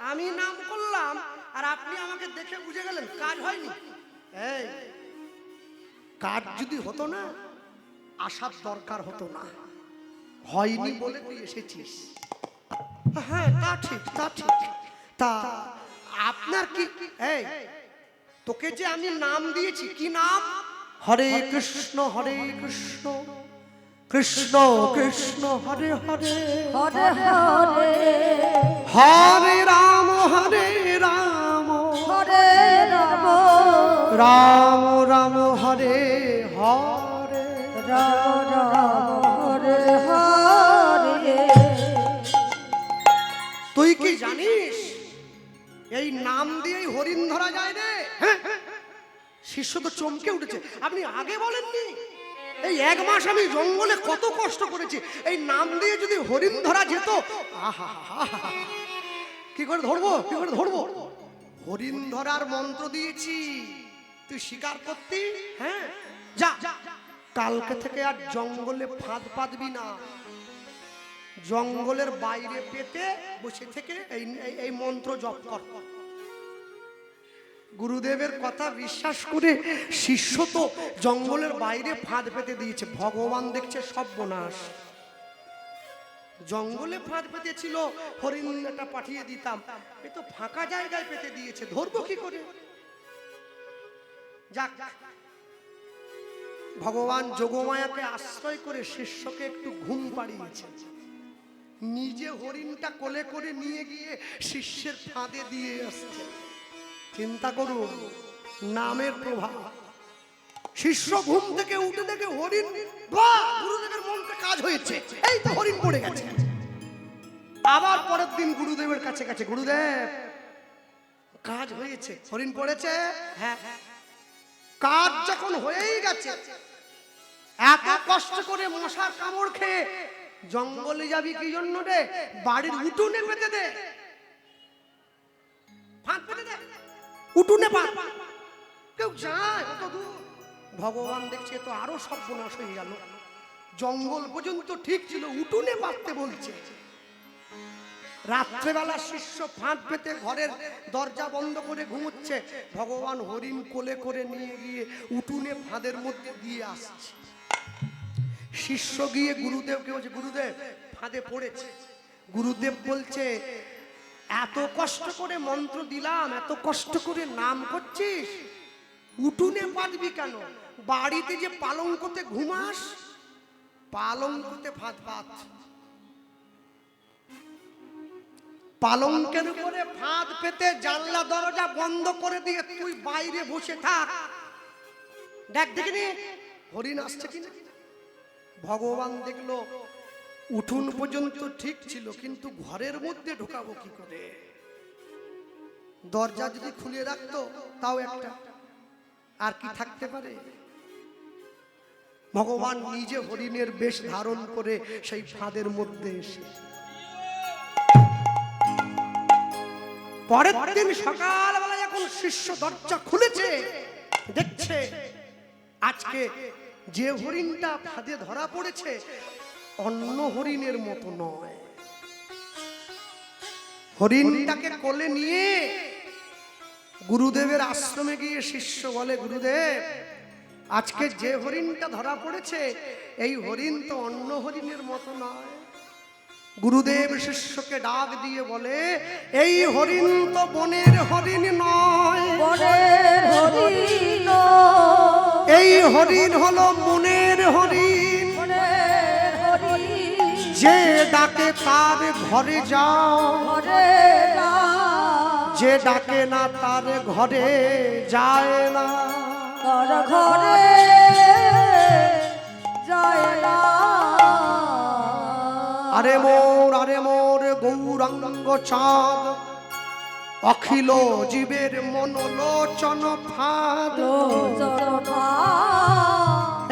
আমি নাম করলাম আর আপনি আমাকে দেখে বুঝে গেলেন কাজ হয়নি। এই কাজ যদি হতো না, আসার দরকার হতো না, হয়নি বলে তুই এসেছিস। হ্যাঁ তা ঠিক, তা ঠিক। তা আপনার কি, এই তোকে যে আমি নাম দিয়েছি, কি নাম? হরে কৃষ্ণ হরে কৃষ্ণ কৃষ্ণ কৃষ্ণ হরে হরে, হরে হরে হরে রাম হরে রাম, হরে রাম রাম রাম হরে হরে, রাম রাম হরে হরে। তুই কি জানিস এই নাম দিয়েই হরিণ ধরা যায় রে? শিষ্য তো চমকে উঠেছে। আপনি আগে বলেননি? এই 1 মাস আমি জঙ্গলে কত কষ্ট করেছি, এই নাম দিয়ে যদি হরিণ ধরা যেত, কি করে ধরবো, কি করে ধরবো? হরিণ ধরার মন্ত্র দিয়েছি, তুই স্বীকার করতি? হ্যাঁ, যা কালকে থেকে আর জঙ্গলে ফাঁদ পাতবি না, জঙ্গলের বাইরে পেতে বসে থেকে এই মন্ত্র জপ কর। গুরুদেবের কথা বিশ্বাস করে শিষ্য তো জঙ্গলের বাইরে ফাঁদ পেতে দিয়েছে। ভগবান দেখছে সর্বনাশ, জঙ্গলে ফাঁদ পেতেছিল, হরিণটা পাঠিয়ে দিতাম, এ তো ফাঁকা জায়গায় পেতে দিয়েছে, ধরবো কি করে? যাক, ভগবান যোগমায়াকে আশ্রয় করে শিষ্যকে একটু ঘুম পাড়িয়েছে, নিজে হরিণটা কোলে করে নিয়ে গিয়ে শিষ্যের ফাঁদে দিয়ে আসছে। চিন্তা করুন নামের প্রভাব। শিষ্য ঘুম থেকে উঠে দেখে হরিণ, বাহ, গুরুদেবের মন্ত্রে কাজ হয়েছে, এই তো হরিণ পড়ে গেছে। আবার পরের দিন গুরুদেবের কাছে গেছে, গুরুদেব কাজ হয়েছে, হরিণ পড়েছে। হ্যাঁ, কাজ যখন হয়েই গেছে, এত কষ্ট করে মশার কামড় খেয়ে জঙ্গলে যাবি কি জন্য রে? বাড়ির উঠোনে পেতে দে, ফাঁদ পেতে দে, উঠোনে পাত, কেউ যায় কত দূর। ভগবান দেখছে তো আরো সর্বনাশ হয়ে গেল, জঙ্গল পর্যন্ত ঠিক ছিল, উঠোনে পাততে বলছে। রাত্রেবেলা শিষ্য ফাঁদ পেতে ঘরের দরজা বন্ধ করে ঘুমোচ্ছে, ভগবান হরিণ কোলে করে নিয়ে গিয়ে উঠোনে ফাঁদের মধ্যে দিয়ে আসছে। শিষ্য গিয়ে গুরুদেবকে বলছে, গুরুদেব ফাঁদে পড়েছে। গুরুদেব বলছে, এত কষ্ট করে মন্ত্র দিলাম, এত কষ্ট করে নাম করছিস, উঠোনে পাতবি কেন? বাড়িতে যে পালঙ্কতে ঘুমাস, পালঙ্কতে ফাঁদ পাত। পালঙ্কের উপরে ফাঁদ পেতে জানলা দরজা বন্ধ করে দিয়ে তুই বাইরে বসে থাক, দেখ দেখিনি হরিণ আসছে কিনা। ভগবান দেখলো উঠোন পর্যন্ত ঠিক ছিল, কিন্তু ঘরের মধ্যে ঢোকাবো কি করে? দরজা যদি খুলে রাখতো তাও একটা, আর কি থাকতে পারে? ভগবান নিজে হরিণের বেশ ধারণ করে সেই ফাঁদের মধ্যে এসে, পরের দিন সকালবেলা যখন শিষ্য দরজা খুলেছে, দেখছে আজকে যে হরিণটা ফাঁদে ধরা পড়েছে অন্য হরিণের মতো নয়। হরিণটাকে কোলে নিয়ে গুরুদেবের আশ্রমে গিয়ে শিষ্য বলে, গুরুদেব আজকে যে হরিণটা ধরা পড়েছে এই হরিণ তো অন্য হরিণের মতো নয়। গুরুদেব শিষ্যকে ডাক দিয়ে বলে, এই হরিণ তো বনের হরিণ নয়, বনের হরিণ এই হরিণ হলো মনের হরিণ। মনের হরিণ যে ডাকে তার ঘরে যাও, ঘরে না যে ডাকে না তার ঘরে যায় না। তার ঘরে যায় না। আরে মোর গৌরাঙ্গ চাঁদ, অখিল জীবের মনোলোচন ফাঁদ।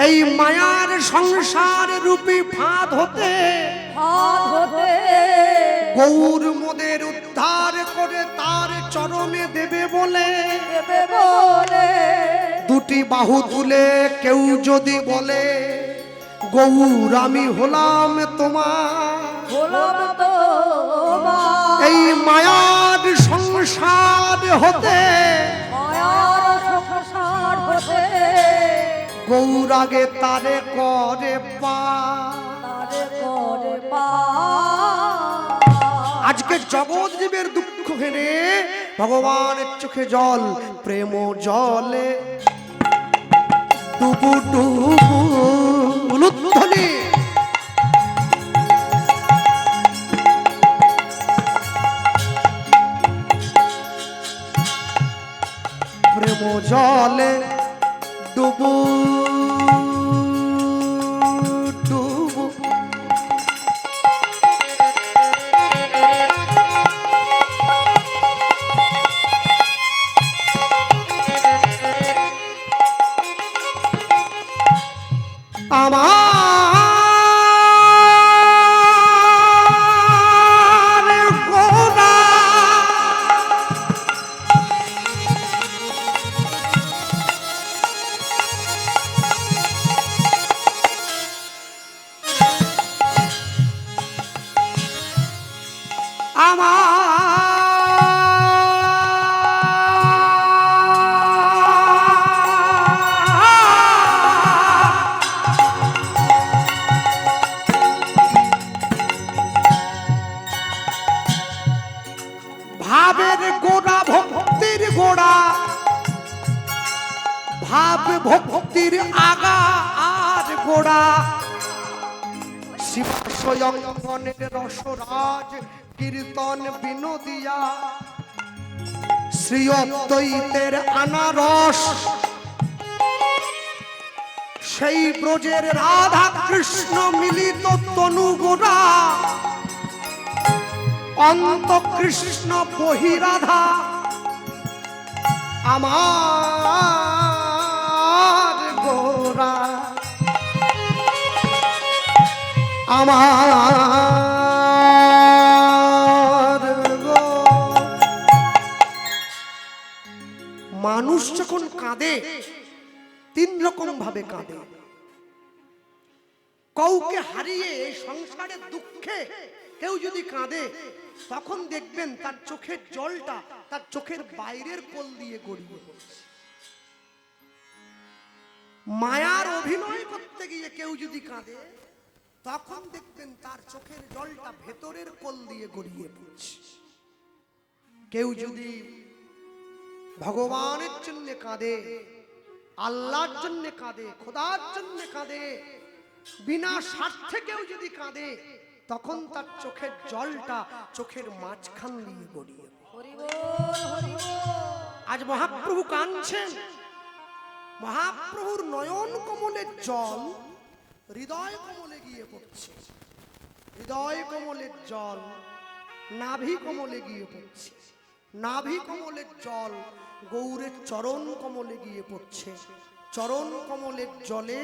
এই মায়ার সংসার রূপী ফাঁদ হতে গৌর মোদের উদ্ধার করে তার চরণে দেবে বলে, দুটি বাহু তুলে কেউ যদি বলে, গৌর আমি হলাম তোমার, এই মায়ার সংসার হতে গৌর আগে তারে করে পা। আজকে জগৎ জীবের দুঃখ ঘেরে ভগবানের চোখে জল, প্রেম জলে ডুবু ডুবু উলুধ্বনি। প্রেম জলে ডুবু ডুবু। আমার গোরা ভাবের গোড়া ভক্তির গোড়া, ভাব ভক্তির আগা আর গোড়া। শিব স্বয়ং মনের রসরাজ কীর্তন বিনোদিয়া, শ্রী অদ্বৈতের আনারস সেই ব্রজের রাধা কৃষ্ণ মিলিত তনু গোড়া। অন্ত কৃষ্ণ বহিরাধা আমার গোরা, আমার গো। মানুষ যখন কাঁদে তিন রকম ভাবে কাঁদে। কাউকে হারিয়ে সংসারের দুঃখে কেউ যদি কাঁদে তখন দেখবেন তার চোখের জলটা তার চোখের বাইরের কোল দিয়ে গড়িয়ে পড়ছে। মায়ার অভিনয় করতে গিয়ে কেউ যদি কাঁদে তখন দেখবেন তার চোখের জলটা ভেতরের কোল দিয়ে গড়িয়ে পড়ছে। কেউ যদি ভগবানের জন্য কাঁদে, আল্লাহর জন্য কাঁদে, খোদার জন্য কাঁদে, বিনা স্বার্থে কেউ যদি কাঁদে তখন তার চোখের জলটা চোখের মাঝখান দিয়ে গড়িয়ে। আজ মহাপ্রভু কাঁদছেন, মহাপ্রভুর নয়ন কমলের জল হৃদয় কমলে গিয়ে পড়ছে, হৃদয় কমলের জল নাভি কমলে গিয়ে পড়ছে, নাভি কমলের জল গৌরের চরণ কমলে গিয়ে পড়ছে, চরণ কমলের জলে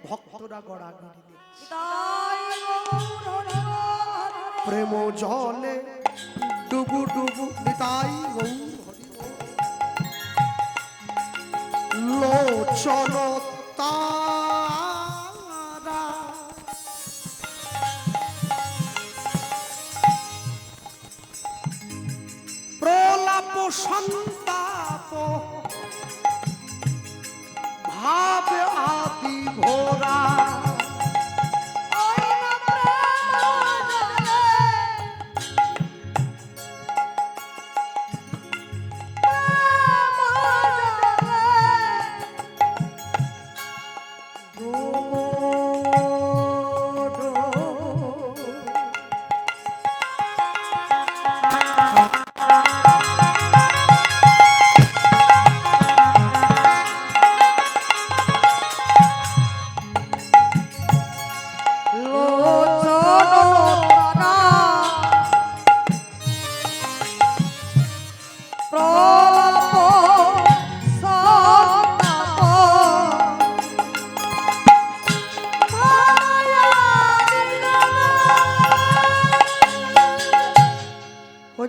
ভক্তরা গড়াগড়ি দিচ্ছে। প্রেম জলে ডুবু ডুবু নিতাই গৌর হরি লোচন তারা। সন্তাপ ভাব আদি ভোরা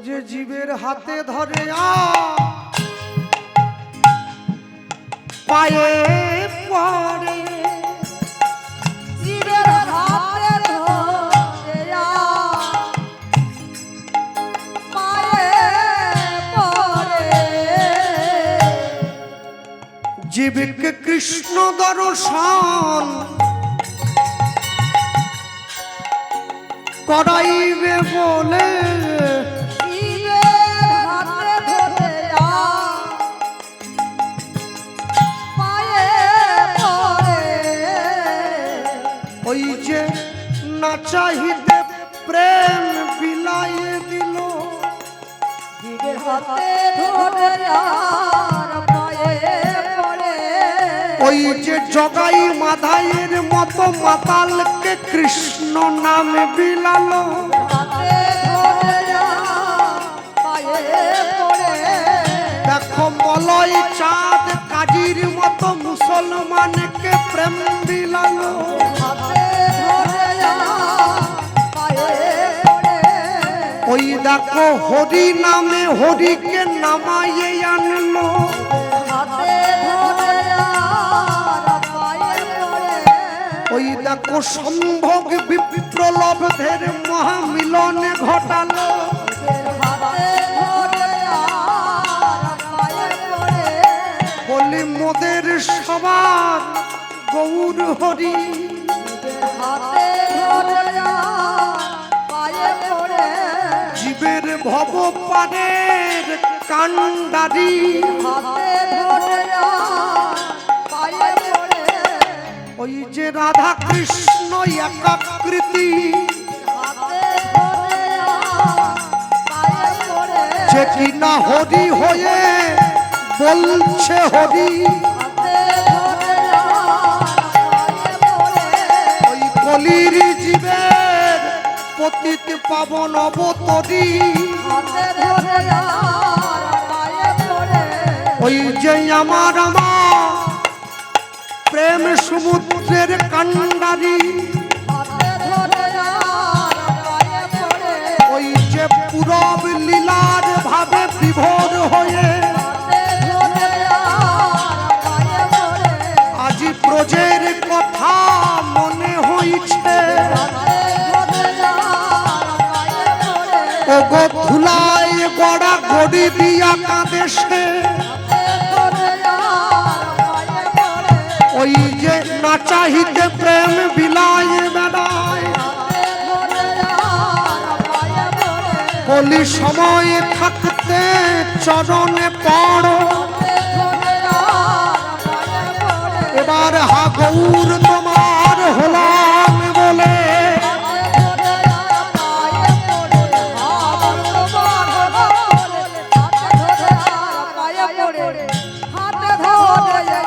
যে জীবের হাতে ধরে পায়ে পড়ে জীবের হাতে ধরে পায়ে পড়ে জীবকে কৃষ্ণ দর্শন করাইবে বলে ওই যে না চাহিতে প্রেম বিলাইয়ে দিল জীবের হাতে ধরে আর পায়ে পড়ে ওই যে জগাই মাধাইয়ের মতো মাতালকে কৃষ্ণ নামে বিলালো হাতে ধরে আর পায়ে পড়ে দেখো মলয় চাঁদ কাজীর মতো মুসলমানকে প্রেম বিলালো হাতে ধরে আর পায়ে পড়ে ওই দেখো হরি নামে হরিকে নামাইয়ে আনলো হাতে ধরে আর পায়ে পড়ে ওই দেখো সম্ভোগ বিপ্রলব্ধের মহামিলনে ঘটালো জীবের হাতে ধরে আর পায়ে পড়ে বলি মোদের সবার গৌর হরি জীবের হাতে ধরে আর পায়ে পড়ে জীবের ভব পারের কান্ডারি হাতে ধরে আর পায়ে পড়ে ওই যে রাধা কৃষ্ণ একাকৃতি হাতে ধরে আর পায়ে পড়ে যে কিনা হরি হয়ে বলছে হরি হাতে ধরে আর পায়ে পড়ে ওই কলির জীবের পতিত পাবন অবতরী হাতে ধরে আর পায়ে পড়ে ওই যে আমার প্রেম সমুদ্রের কান্ডারি হাতে ধরে আর পায়ে পড়ে ওই যে পুরব লীলার ভাবে বিভোর হয়ে হাতে ধরে আর পায়ে পড়ে আজি ব্রজের কথা মনে হইছে হাতে ধরে আর পায়ে পড়ে ও গো ধুলাই গড়া গড়ি দিয়া কাঁদেশে হাতে ধরে আর পায়ে পড়ে ওই যে না চাহিতে প্রেম বিলায় বেড়ায় হাতে ধরে আর পায়ে পড়ে বলি সময় থাকতে চরণে পড়ো হাতে ধরে আর পায়ে পড়ে এবার হা গৌর তোমার হলাম বলে হাতে ধরে আর পায়ে পড়ে আমার তোমার বলে হাতে ধরে আর পায়ে পড়ে হাতে ধরে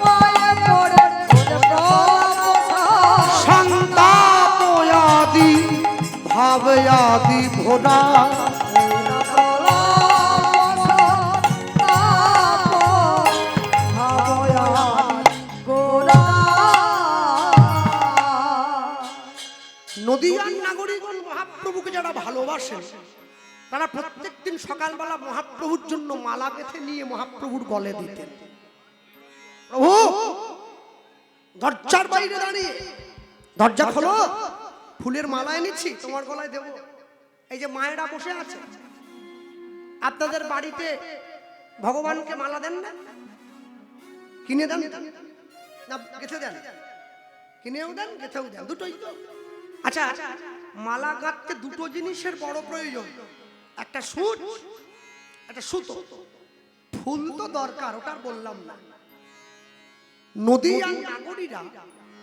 পায়ে পড়ে বলে প্রভু সন্তাপয়াদি ভাবয়াদি ভোরা নদীয়ার নাগরিকগণ মহাপ্রভুকে যারা ভালোবাসেন তারা প্রত্যেকদিন সকালবেলা মহাপ্রভুর জন্য মালা গেঁথে নিয়ে মহাপ্রভুর গলে দিতেন। প্রভু দরজার বাইরে দাঁড়িয়ে দরজা খোলো, ফুলের মালা এনেছি তোমার গলায় দেব। এই যে মায়েরা বসে আছে আপনাদের বাড়িতে ভগবানকে মালা দেন না? কিনে দেন না গেঁথে দেন? কিনেও দেন, গেঁথেও দেন, দুটোই তো। আচ্ছা, মালা গাঁথতে দুটো জিনিসের বড় প্রয়োজন, একটা সুচ, একটা সুতো। ফুল তো দরকার, ওটা বললাম না। নদীয়ার নাগরীরা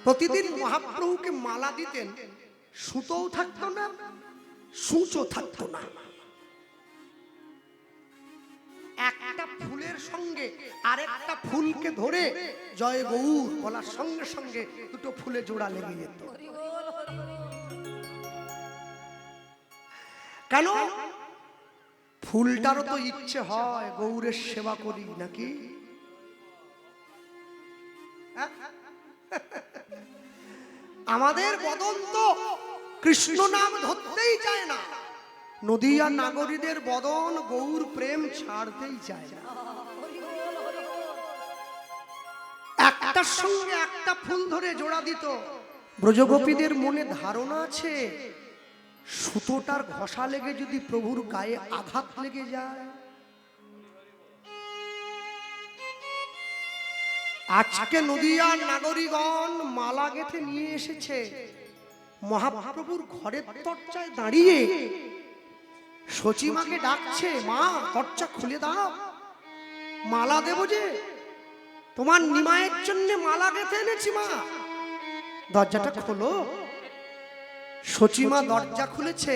প্রতিদিন মহাপ্রভুকে মালা দিতেন, সুতোও থাকতো না, সূচও থাকতো না। একটা ফুলের সঙ্গে আরেকটা ফুলকে ধরে জয় গৌর বলার সঙ্গে সঙ্গে দুটো ফুলে জোড়া লেগে যেত। কেন? ফুলটারও তো ইচ্ছে হয় গৌরের সেবা করি নাকি? আমাদের বদন তো কৃষ্ণ নাম ধরতেই চায় না, নদীয়া নাগরীদের বদন গৌর প্রেম ছাড়তেই চায় না। একটার সঙ্গে একটা ফুল ধরে জোড়া দিত। ব্রজগোপীদের মনে ধারণা আছে, সুতোটার ঘষা লেগে যদি প্রভুর গায়ে আঘাত লেগে যায়। আজকে নদীয়ার নাগরিকগণ মালা গেঁথে নিয়ে এসেছে, মহাপ্রভুর ঘরের দরজায় দাঁড়িয়ে সচিমাকে ডাকছে, মা দরজা খুলে দাও, মালা দেব যে, তোমার নিমায়ের জন্য মালা গেঁথে এনেছি, মা দরজাটা খোলো। সচিমা দরজা খুলেছে,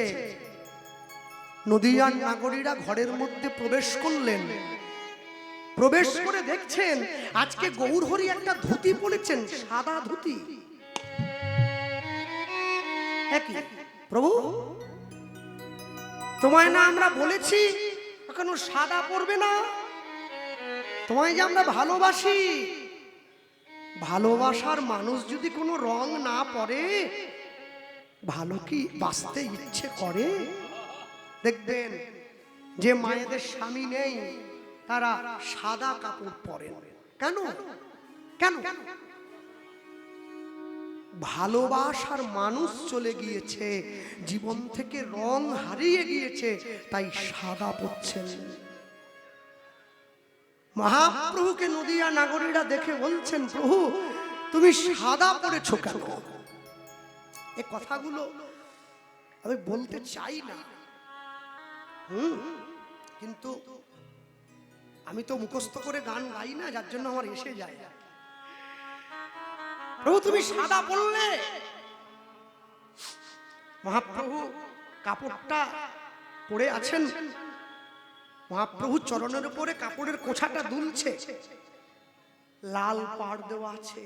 নদীয়ার নাগরীরা ঘরের মধ্যে প্রবেশ করলেন। প্রবেশ করে দেখছেন আজকে গৌরহরি একটা ধুতি পরেছেন, সাদা ধুতি। প্রভু, তোমায় না আমরা বলেছি কেন সাদা পরবে না? তোমায় যে আমরা ভালোবাসি, ভালোবাসার মানুষ যদি কোনো রং না পরে ভালো কি বাঁচতে ইচ্ছে করে? দেখবেন যে মায়েদের স্বামী নেই তারা সাদা কাপড় পরেন। কেন? কেন? ভালোবাসার মানুষ চলে গিয়েছে, জীবন থেকে রং হারিয়ে গিয়েছে, তাই সাদা পরছেন। মহাপ্রভুকে নদীয়া নাগরীরা দেখে বলছেন, প্রভু তুমি সাদা পরেছো কেন? এই কথাগুলো আমি বলতে চাই না, কিন্তু আমি তো মুখস্থ করে গান গাই না, যার জন্য আমার এসে যায়। প্রভু তুমি সাদা পরলে। মহাপ্রভু কাপড়টা পরে আছেন, মহাপ্রভু চরণের উপরে কাপড়ের কোছাটা দুলছে, লাল পাড় দেওয়া আছে,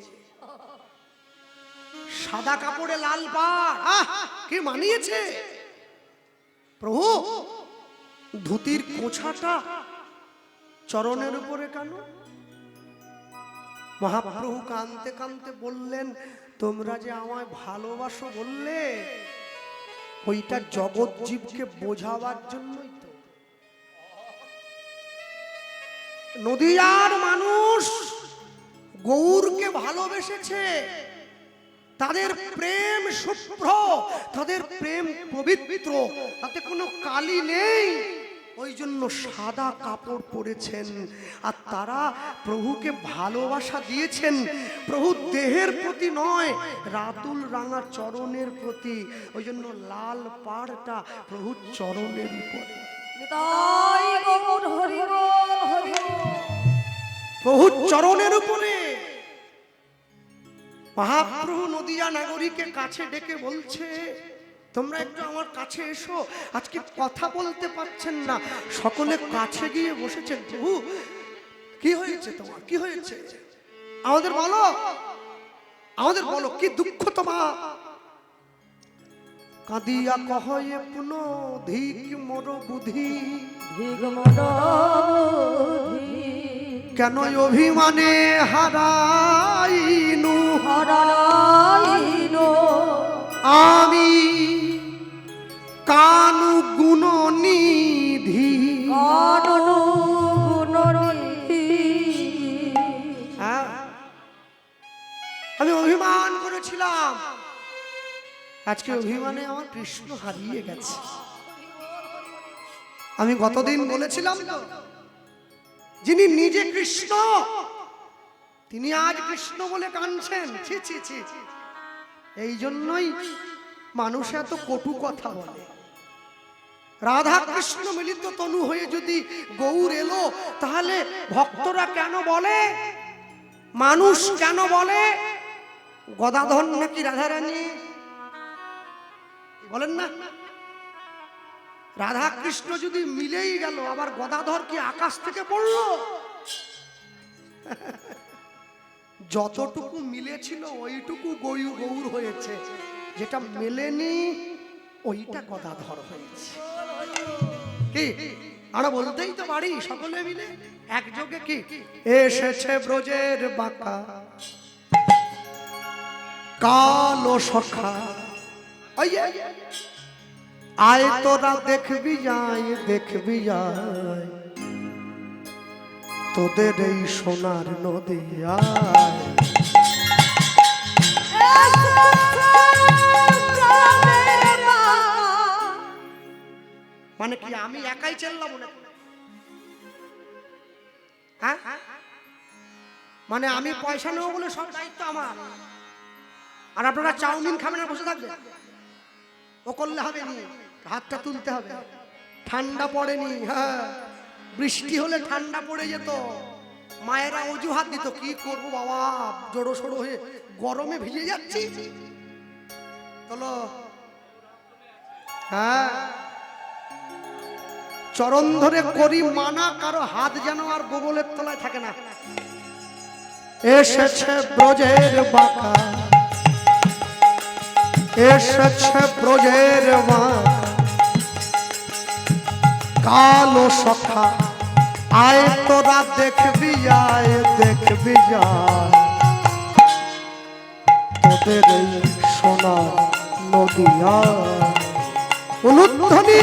সাদা কাপড়ে লাল পাড়, কি মানিয়েছে! প্রভু ধুতির কোছাটা চরণের উপরে কেন? মহাপ্রভু কাঁদতে কাঁদতে বললেন, তোমরা যে আমায় ভালোবাসো বললে, ওইটা জগৎ জীবকে বোঝাবার জন্যই তো। নদীয়ার মানুষ গৌরকে ভালোবেসেছে, তাদের প্রেম শুভ্র, তাদের প্রেম পবিত্র, তাতে কোনো কালি নেই, ওই জন্য সাদা কাপড় পরেছেন। আর তারা প্রভুকে ভালোবাসা দিয়েছেন প্রভু দেহের প্রতি নয়, রাতুল রাঙা চরণের প্রতি, ওই জন্য লাল পাড়টা প্রভুর চরণের উপরে। প্রভুর চরণের উপরে। মহাপ্রভু নদীয়া নাগরীকে কাছে ডেকে বলছে, তোমরা একটু আমার কাছে এসো। আজকে কথা বলতে পারছেন না, সকলে কাছে গিয়ে বসেছেন। প্রভু কি হয়েছে তোমার, কি হয়েছে? আমাদের বলো, আমাদের বলো, কি দুঃখ তোমার? কাঁদিয়া কহে পুন ধিক মোর বুদ্ধি, কেন অভিমানে হারাইনু আমি কানু গুণ নিধি। আমি অভিমান করেছিলাম, আজকে অভিমানে আমার কৃষ্ণ হারিয়ে গেছে। আমি গতদিন বলেছিলাম তো, যিনি নিজে কৃষ্ণ তিনি আজ কৃষ্ণ বলে কাঁদছেন। ছি ছি ছি, এই জন্যই মানুষ এত কটু কথা বলে। রাধা কৃষ্ণ মিলিত তনু হয়ে যদি গৌর এলো, তাহলে ভক্তরা কেন বলে, মানুষ কেন বলে গদাধর নাকি রাধারানী? বলেন না, রাধা কৃষ্ণ যদি মিলেই গেল, আবার গদাধর কি আকাশ থেকে পড়লো? যতটুকু মিলেছিল ওইটুকু গৌর হয়েছে, যেটা মেলেনি ওইটা গদাধর হয়েছে। কি আমরা বলতেই তো পারি সকলে মিলে একযোগে, কি এসেছে ব্রজের বাঁকা কালো সখা, আয় তোরা দেখবি যাই, দেখবি যাই তোদের এই সোনার নদী আয়। মানে কি আমি একাই চেল্লাম না? হ্যাঁ, মানে আমি পয়সা নেবো বলে সব দায়িত্ব আমার, আর আপনারা চাউমিন খাবেন আর বসে থাকবেন? ও করলে হবে নি, হাতটা তুলতে হবে। ঠান্ডা পড়েনি, হ্যাঁ বৃষ্টি হলে ঠান্ডা পড়ে যেত, মায়েরা অজুহাত দিত, কি করবো বাবা জড়ো সড়ো হয়ে গরমে ভিজে যাচ্ছি। চলো, হ্যাঁ চরণ ধরে করি মানা, কারো হাত যেন আর বগলের তলায় থাকে না। এসেছে ব্রজের বাঁকা, এসেছে ব্রজের বাঁকা কালো সখা, আয় তোরা দেখবি আয়, দেখবি যায় তোদের এই সোনার নদী আয়। উলুধ্বনি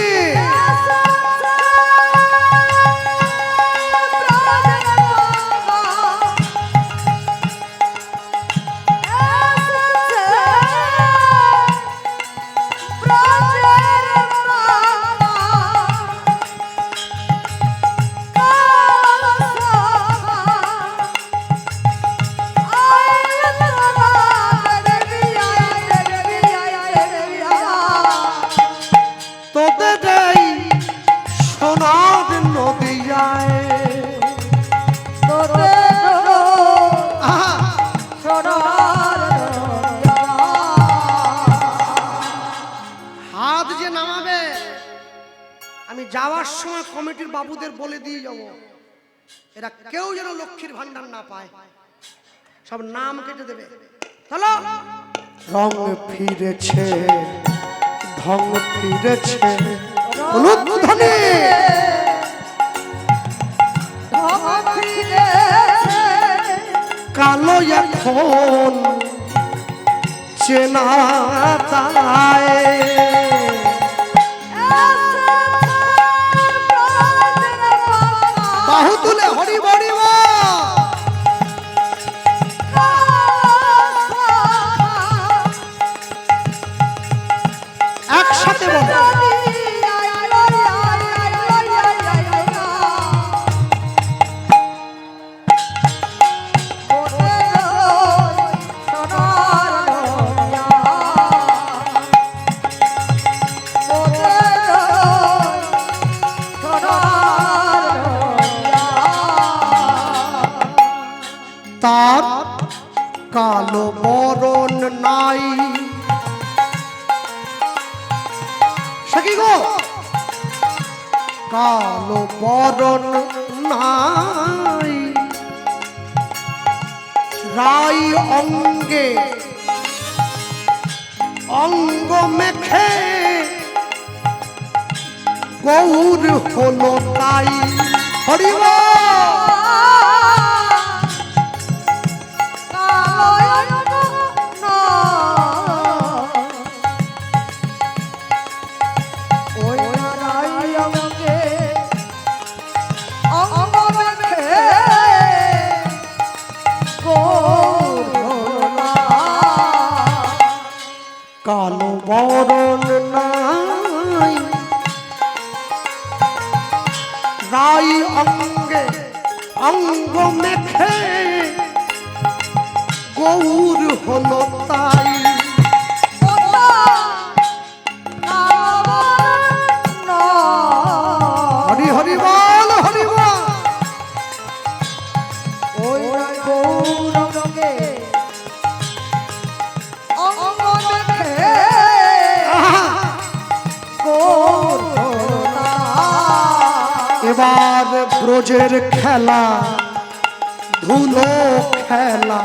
যাওয়ার সময় কমিটির বাবুদের বলে দিয়ে যাব, এরা কেউ যেন লক্ষ্মীর ভান্ডার না পায়, সব নাম কেটে দেবে। চলো, রং ফিরেছে ঢং ফিরেছে, উলুধ্বনি কালো এখন চেনা যায়, বাহু তুলে হরি বড়ি একসাথে বলো, তার কালো বরণ নাই, সখী গো কালো বরণ নাই, রাই অঙ্গে অঙ্গ মেখে গৌর হলো তাই। হরিব কালো বরণ নাই, অঙ্গ মেখে গৌর হলো তাই। হরি হরি বল হরি বল। ওই গৌরঙ্গে অঙ্গ দেখে গৌরতা। এবার ব্রজের খেলা ধুলো খেলা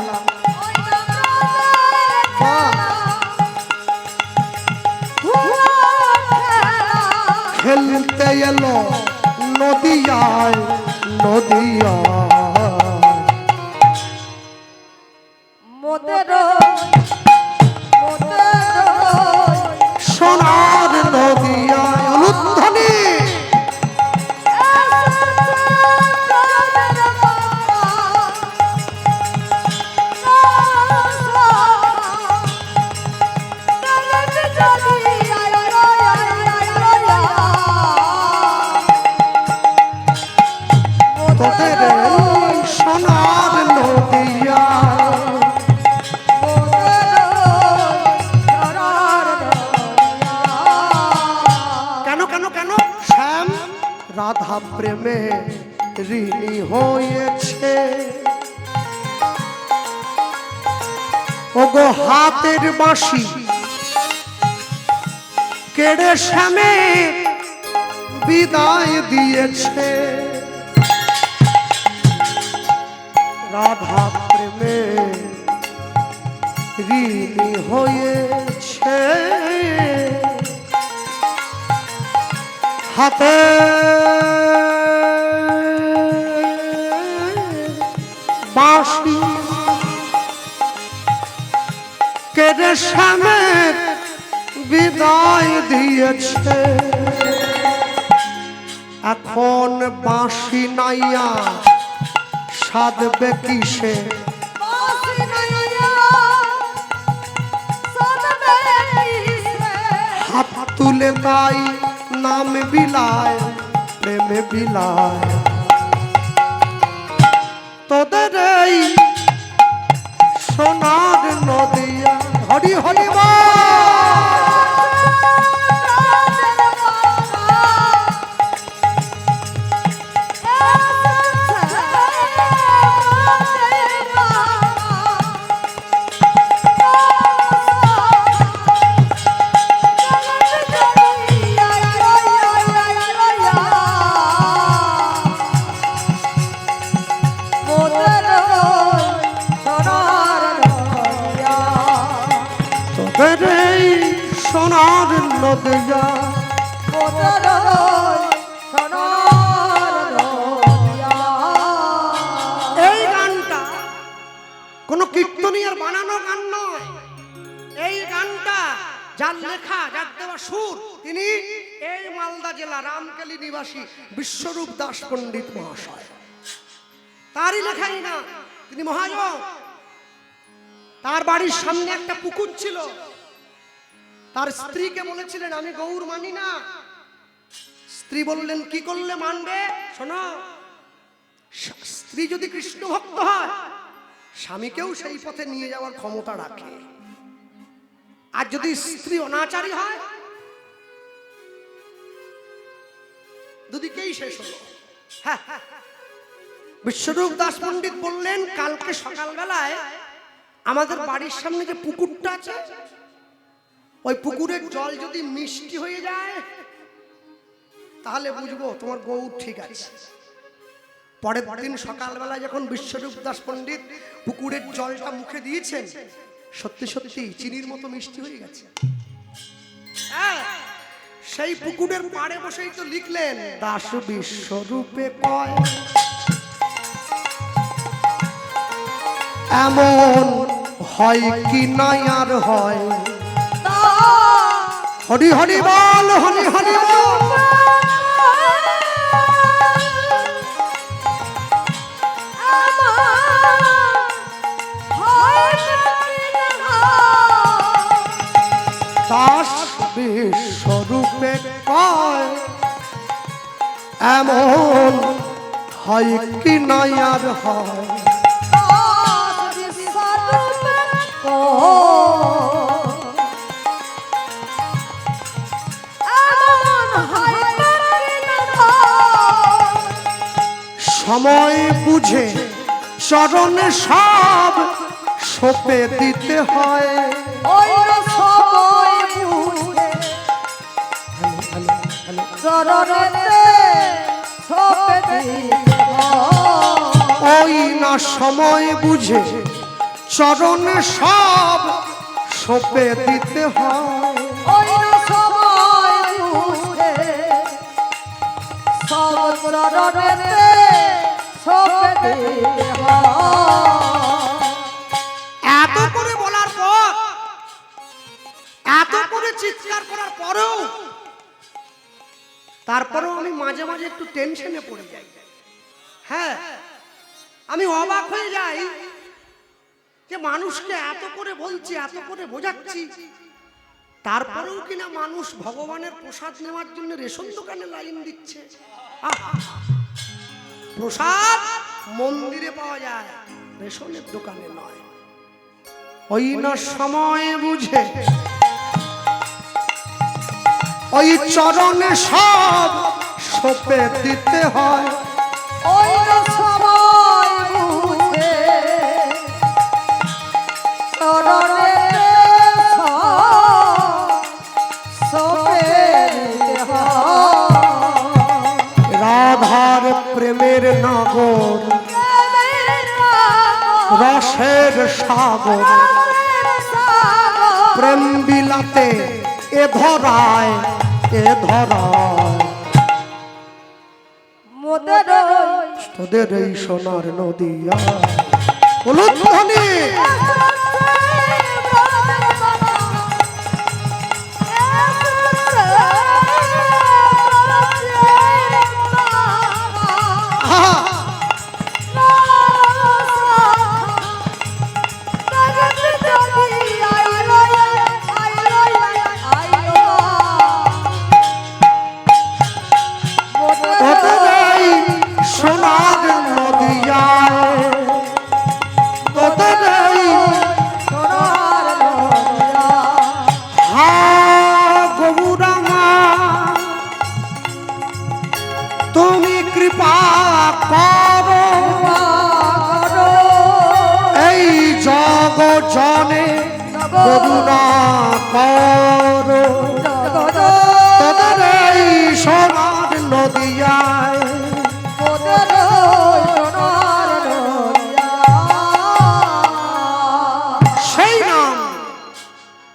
খেলতে এলো নদিয়ায় নদিয়ায়। মোদের সোনার নদিয়ায় উলুধ্বনি। তোদের এই সোনার নদিয়ায় কেন কেন কেন শ্যাম রাধা প্রেমে ঋণী হয়েছে। ওগো হাতের বাঁশি কেড়ে শ্যামে বিদায় দিয়েছে। রাধা প্রেমে ঋণী হয়েছে। হাতে বাঁশি কেড়ে শ্যামের বিদায় দিয়েছে। এখন বাঁশি নাইয়া সাধবে কিসে। হাত তুলে তাই নাম বিলায় প্রেমে বিলায়। তোদের এই সোনার নদিয়া হরি হরি বল। তোদের এই সোনার নদিয়া এই গানটা কোন কীর্তনীয়ার বানানো গান নয়। এই গানটা যার লেখা যার দেওয়া সুর তিনি এই মালদা জেলা রামকেলি নিবাসী বিশ্বরূপ দাস পণ্ডিত মহাশয়। তারই লেখাই না, তিনি মহাজন। তার বাড়ির সামনে একটা পুকুর ছিল। তার স্ত্রীকে বলেছিলেন আমি গৌর মানি না। স্ত্রী বললেন কি করলে মানবে? শোনো, স্ত্রী যদি কৃষ্ণ ভক্ত হয় স্বামীকেও সেই পথে নিয়ে যাওয়ার ক্ষমতা রাখে। আর যদি স্ত্রী অনাচারী হয় দুদিকেই শেষ হলো। হ্যাঁ, বিশ্বরূপ দাস পণ্ডিত বললেন কালকে সকালবেলায় আমাদের বাড়ির সামনে যে পুকুরটা আছে ওই পুকুরের জল যদি মিষ্টি হয়ে যায় তাহলে বুঝবো তোমার গৌর ঠিক আছে। পরের দিন সকালবেলা যখন বিশ্বরূপ দাস পণ্ডিত পুকুরের জলটা মুখে দিয়েছেন সত্যি সত্যি চিনির মতো মিষ্টি হয়ে গেছে। সেই পুকুরের পাড়ে বসেই তো লিখলেন দাস বিশ্বরূপে কয় এমন হয় কি নাই আর হয়। হরি হরি বল হরি হরি বল। দাস বিশ্বরূপে কয় এমন হয় কি নাই আর হয় সময় বুঝে চরণে সব সপে দিতে হয় ওই না সময় বুঝে চরণে সব সপে দিতে হয় এত করে বলার পর এত করে চিৎকার করার পরেও তারপরেও আমি মাঝে মাঝে একটু টেনশনে পড়ে যাই হ্যাঁ আমি অবাক হয়ে যাই যে মানুষকে এত করে বলছি এত করে বোঝাচ্ছি তারপরেও কিনা মানুষ ভগবানের প্রসাদ নেওয়ার জন্য রেশন দোকানে লাইন দিচ্ছে প্রসাদ মন্দিরে পাওয়া যায় রেশনের দোকানে নয় ওই না সময় বুঝে ওই চরণে সব সপে দিতে হয় রাধার প্রেমের নগর রসের সাগর প্রেম বিলাতে এ ধরায় তোদের এই সোনার নদিয়া উলুধ্বনি তুমি কৃপা করো এই জগজনে করুণা করো তোদের এই সোনার নদিয়ায় সেই নাম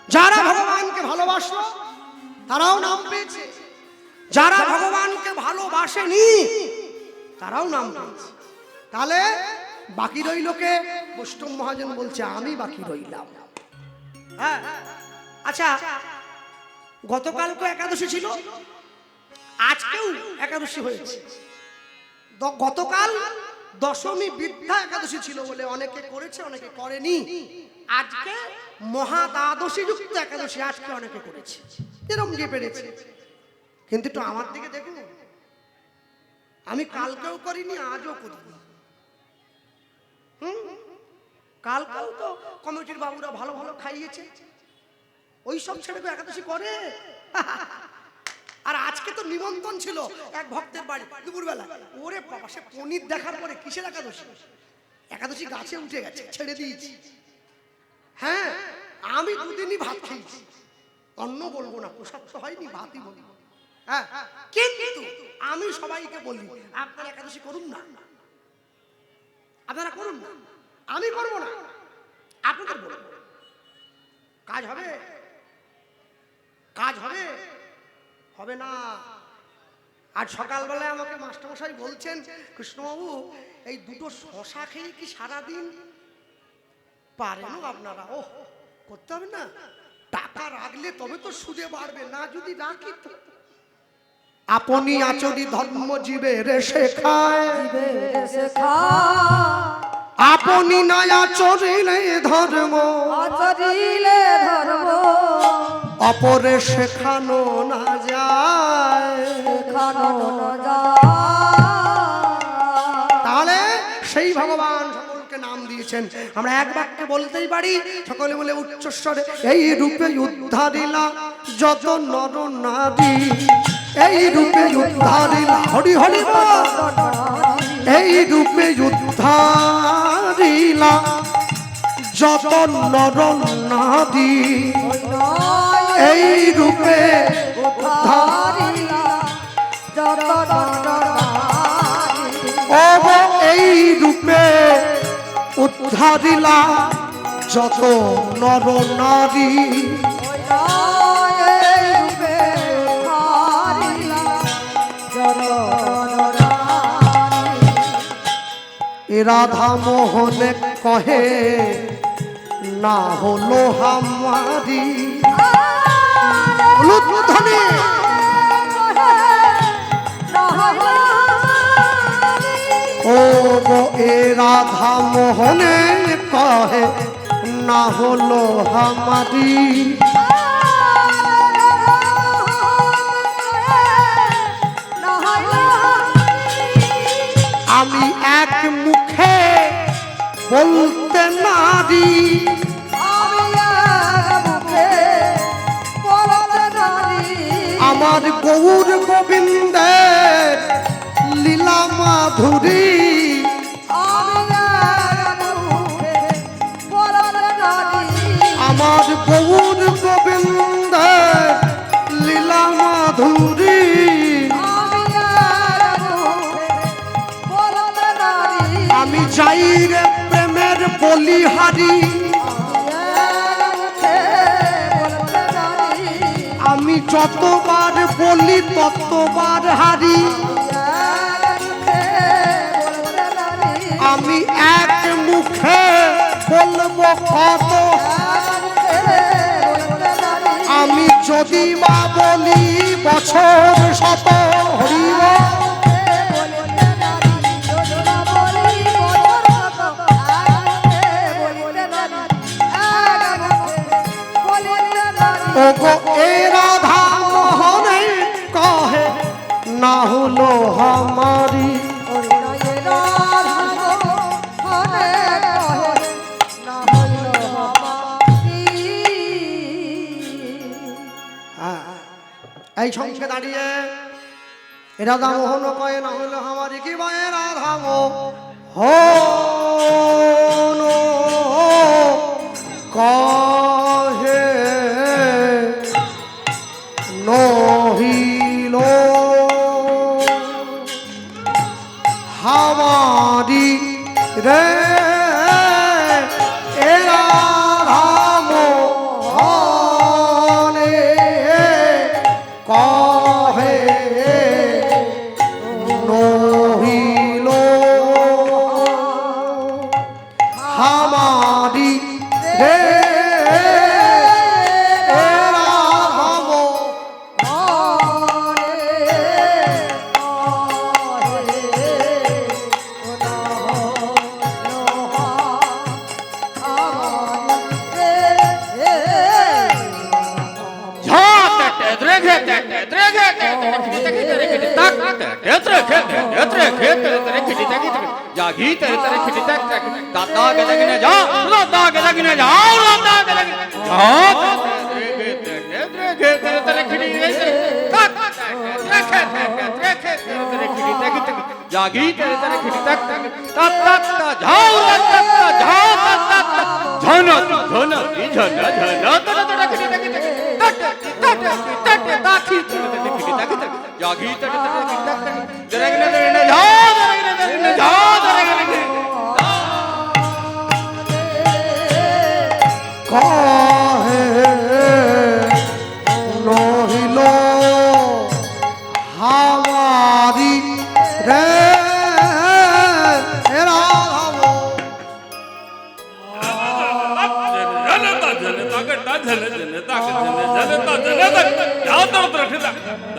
যারা ভগবানকে ভালোবাসলো তারাও নাম পেয়েছে যারা ভগবানকে ভালোবাসেনি তারাও নাম পেয়েছে তাহলে বাকি রইল কে বৈষ্ণব মহাজন বলছে আমি বাকি রইলাম হ্যাঁ আচ্ছা গতকাল তো একাদশী ছিল আজকেও একাদশী হয়েছে গতকাল দশমী বিদ্যা একাদশী ছিল বলে অনেকে করেছে অনেকে করেনি আজকে মহা দ্বাদশী যুক্ত একাদশী আজকে অনেকে করেছে এরকম যে পেরেছে কিন্তু একটু আমার দিকে দেখুন আমি কালকেও করিনি আজও করিনি কালকেও তো কমিটির বাবুরা ভালো ভালো খাইয়েছে ওই সব ছেলে একাদশী করে আর আজকে তো নিমন্ত্রণ ছিল এক ভক্তের বাড়ি দুপুরবেলা ওরে বাবা সে পনির দেখার পরে কিসের একাদশী একাদশী গাছে উঠে গেছে ছেড়ে দিয়েছি হ্যাঁ আমি দুদিনই ভাত খেয়েছি অন্ন বলবো না প্রসাদ তো হয়নি ভাতই বলবো হ্যাঁ কিন্তু আমি সবাইকে বলি আপনারা একাদশী করুন না আপনারা করুন না আমি করবো না আপনাদের বলবো কাজ হবে কাজ হবে হবে না আজ সকালবেলায় আমাকে মাস্টারমশাই বলছেন কৃষ্ণবাবু এই দুটো শশা খেয়ে কি সারাদিন পারেন আপনারা ও করতে হবে না টাকা রাখলে তবে তো সুদে বাড়বে না যদি রাখি তো আপনি আচরি ধর্ম জীবের শেখায় আপনি না আচরিলে ধর্ম অপরে শেখানো না যায় সেই ভগবান সকলকে নাম দিয়েছেন। আমরা এক বাক্যে বলতেই পারি, সকলে বলে উচ্চস্বরে, এই রূপে উদ্ধারিলা যত নর নারী, এই রূপে উদ্ধারিলা, হরি হরি বল, এই রূপে উদ্ধারিলা যত নর নারী, এই রূপে এই রূপে উদ্ধারিলা যত নর নারী, রাধা মোহনে কহে না হলো হামারি, ধ্বনি ও গো এ রাধা মোহনে কহে না হলো হামারি, আমি এক মুখে বলতে নারী, আমার গৌর গোবিন্দের লীলা মাধুরী, আমার গৌর গোবিন্দের লীলা মাধুরী, আমি যাই রে প্রেমের বলিহারি, আমি যতবার বলি ততবার হারি, আমি এক মুখে বলবো কত, আমি যদি বা বলি বছর শত, হরিব ওগো এ রাধা মোহনে কহে না হলো হামারি, এই সঙ্গে দাঁড়িয়ে রাধা মোহন কয়ে না হলো হামারি, কি বয়ে রাধা মোহন কহে নহিল হামারি রে, এ রাধা মোহনে কহে নহিল হামারি রে, जागी तेरे तेरे खिटी तक तक दादा के लगने जाओ दादा के लगने जाओ दादा के लगने जाओ तेरे तेरे तेरे खिटी तक तेरे खिटी तक तक जागी तेरे तेरे खिटी तक तक तक तक जाओ तक जाओ तक झना झना झना झना तेरे तेरे खिटी तक तक तक तक ताखी तेरे तेरे खिटी तक तक जागी तेरे तेरे खिटी तक तक तेरे लगने जाओ जाओ कहे नहिल हामारी रे,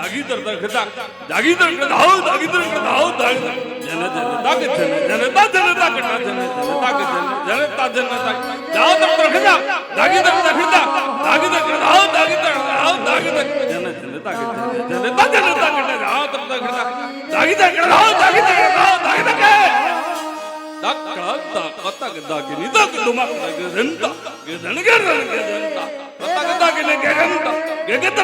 दागी तर खिता दागी तर धाव दागी तर धाव दागी जन जन दाग जन जन ता जन दाग ता जन जन दाग जन ता जन ता जाओ तर खिता दागी तर खिता दागी तर धाव दागी तर धाव दागी तर जन जन दाग जन ता जन दाग जाओ तर खिता दागी तर धाव दागी तर धाव दागी तर Dakanta kataka dakini dak dumak gedenta gedena gedenta kataka dakini gedenta gedeta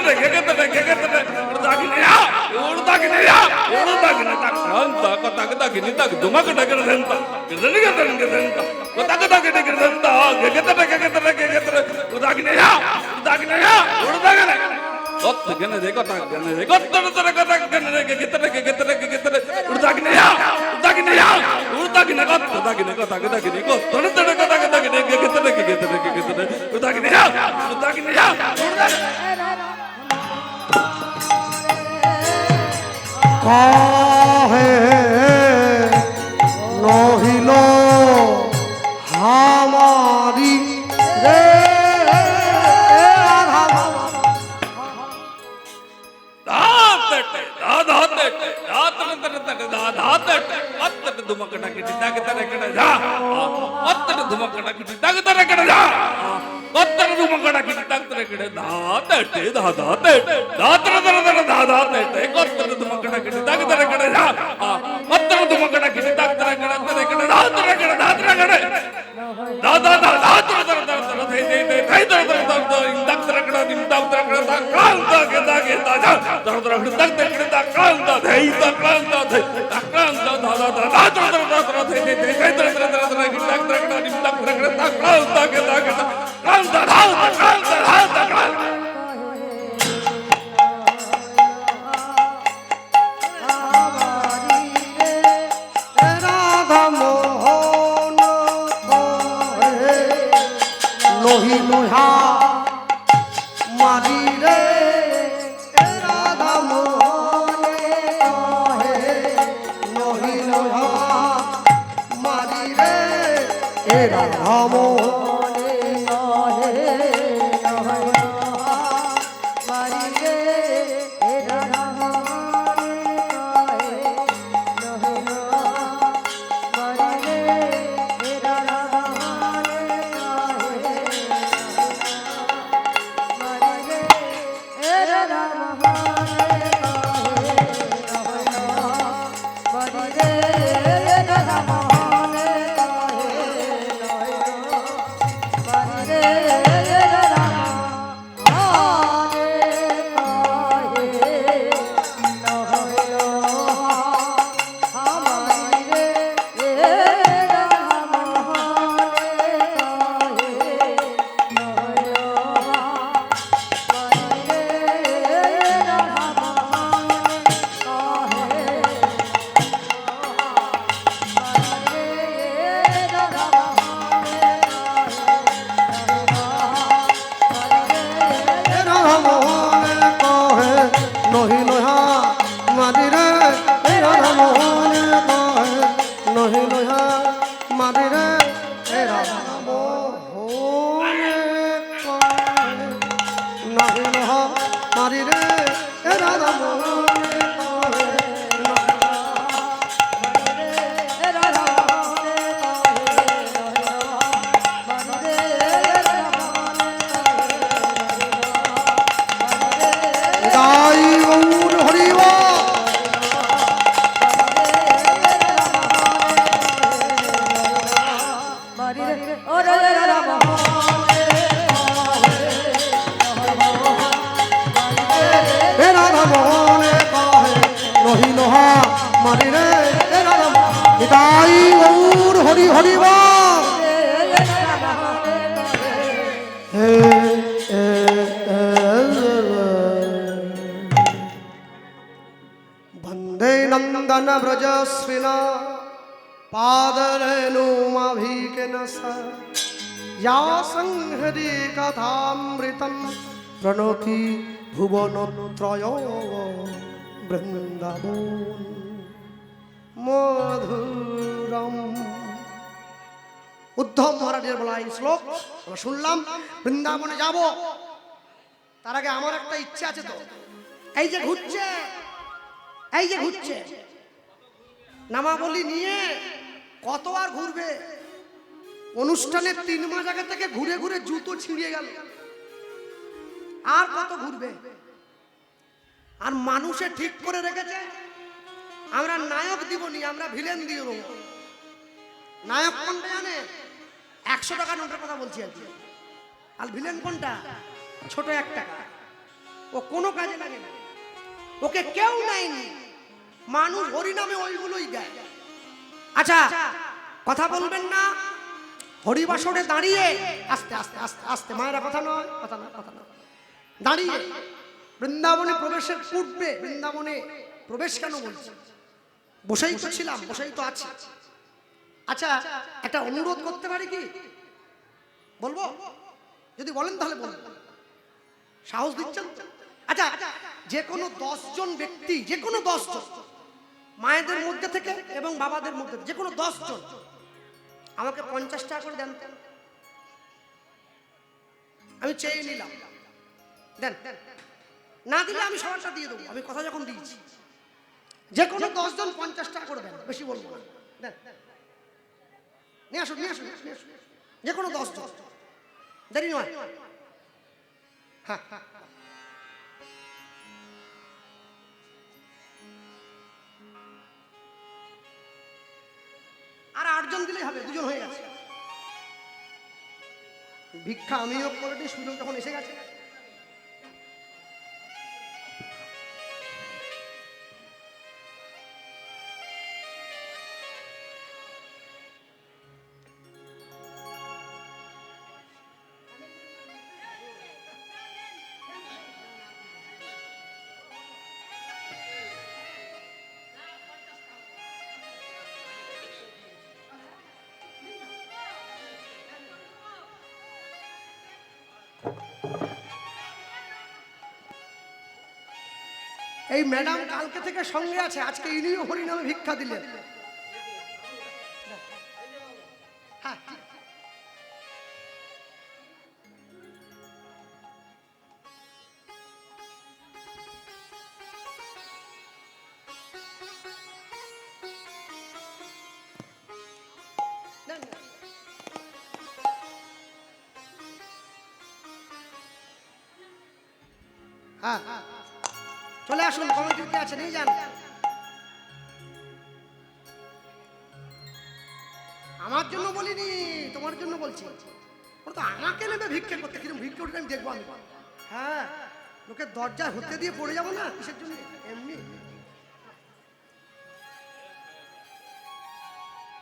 dakini ya dakini dakanta kataka dakini dak dumak gedenta gedenta kataka dakini gedenta gedeta dakini ya dakini Kota gana de kota tora kota gana de kita urtagine ya urtagine kota gine kota gine ko tora tora kota gine kita urtagine ya काहे नहिलो हमारी रे दुमकड़ा kitty ताके तारे कड़ा जा अत्तर दुमकड़ा kitty ताके तारे कड़ा जा अत्तर दुमकड़ा किटी ताके तारे कड़ा दाते दाते दातर दर दाते अत्तर दुमकड़ा किटी ताके तारे कड़ा जा अत्तर दुमकड़ा किटी ताके तारे कड़ा दातर दादा दातर दर थे इंदर कड़ा इंदर कड़ा काल ताके ताके ताजा दर तक कड़ा काल ता थे वंदे नंदन व्रजस्विना पादरेणुमाभिकेनस या संहृदि कथामृतं प्रणोति भुवनत्रयो বৃন্দাবন মধুরম। উদ্ধব মহারাজের বলা এই শ্লোক আমরা শুনলাম। বৃন্দাবনে যাব, তার আগে আমার একটা ইচ্ছা আছে। তো এই যে ঘুরছে, এই যে ঘুরছে নামাবলী নিয়ে কত আর ঘুরবে? অনুষ্ঠানের 3 মাস আগে থেকে ঘুরে ঘুরে জুতো ছিঁড়ে গেল, আর কত ঘুরবে? আর মানুষে ঠিক করে রেখেছে আমরা নায়ক দিবনি, আমরা ভিলেন দিয়ে দেবো। নায়ক কোনটা জানে? 100 টাকা নোটের কথা বলছি আজকে। আর ভিলেন কোনটা? ছোট 1 টাকা। ও কোনো কাজে লাগে না, ওকে কেউ নেয়নি, মানুষ হরিনামে ওইগুলোই দেয়। আচ্ছা কথা বলবেন না, হরিবাসরে দাঁড়িয়ে আস্তে আস্তে আস্তে আস্তে, মায়েরা কথা নয়, কথা না, কথা না, দাঁড়িয়ে বৃন্দাবনে প্রবেশের পূর্বে, বৃন্দাবনে প্রবেশ কেন বলছি, বসেই তো ছিলাম, বসেই তো আছি। আচ্ছা একটা অনুরোধ করতে পারি কি? বলবো? যদি বলেন তাহলে বলবো, সাহস দিচ্ছেন? আচ্ছা যে কোনো 10 জন ব্যক্তি, যে কোনো 10 জন মায়েদের মধ্যে থেকে এবং বাবাদের মধ্যে, যে কোনো 10 জন আমাকে 50 টাকা করে দেন। আমি চেয়ে নিলাম, দেন। না দিলে আমি সবারটা দিয়ে দেবো, আমি কথা যখন দিয়েছি। যে কোনো 10 জন 50 টাকা করে দেন, বেশি বলবো না, দেন। নিয়ে আসুন, নিয়ে আসুন, নিয়ে আসুন, যে কোনো 10 জন, দেরি নয়। হ্যাঁ হ্যাঁ, আর 8 জন দিলেই হবে, 2 জন হয়ে গেছে। ভিক্ষা আমিও করে দিই, সুযোগ যখন এসে গেছে। এই ম্যাডাম কালকে থেকে সঙ্গে আছে, আজকে ইনিও হরিনামে ভিক্ষা দিলেন। হ্যাঁ, হ্যাঁ হ্যাঁ, চলে আসুন, কমিটিতে আছে, নিয়ে যান। আমার জন্য বলিনি, তোমার জন্য বলছি। ওরা তো আমাকে নেবে ভিক্ষা করতে, কিন্তু ভিক্ষা করতে আমি দেখবো আমি। হ্যাঁ, লোকের দরজায় হতে দিয়ে পড়ে যাবো না, কিসের জন্য? এমনি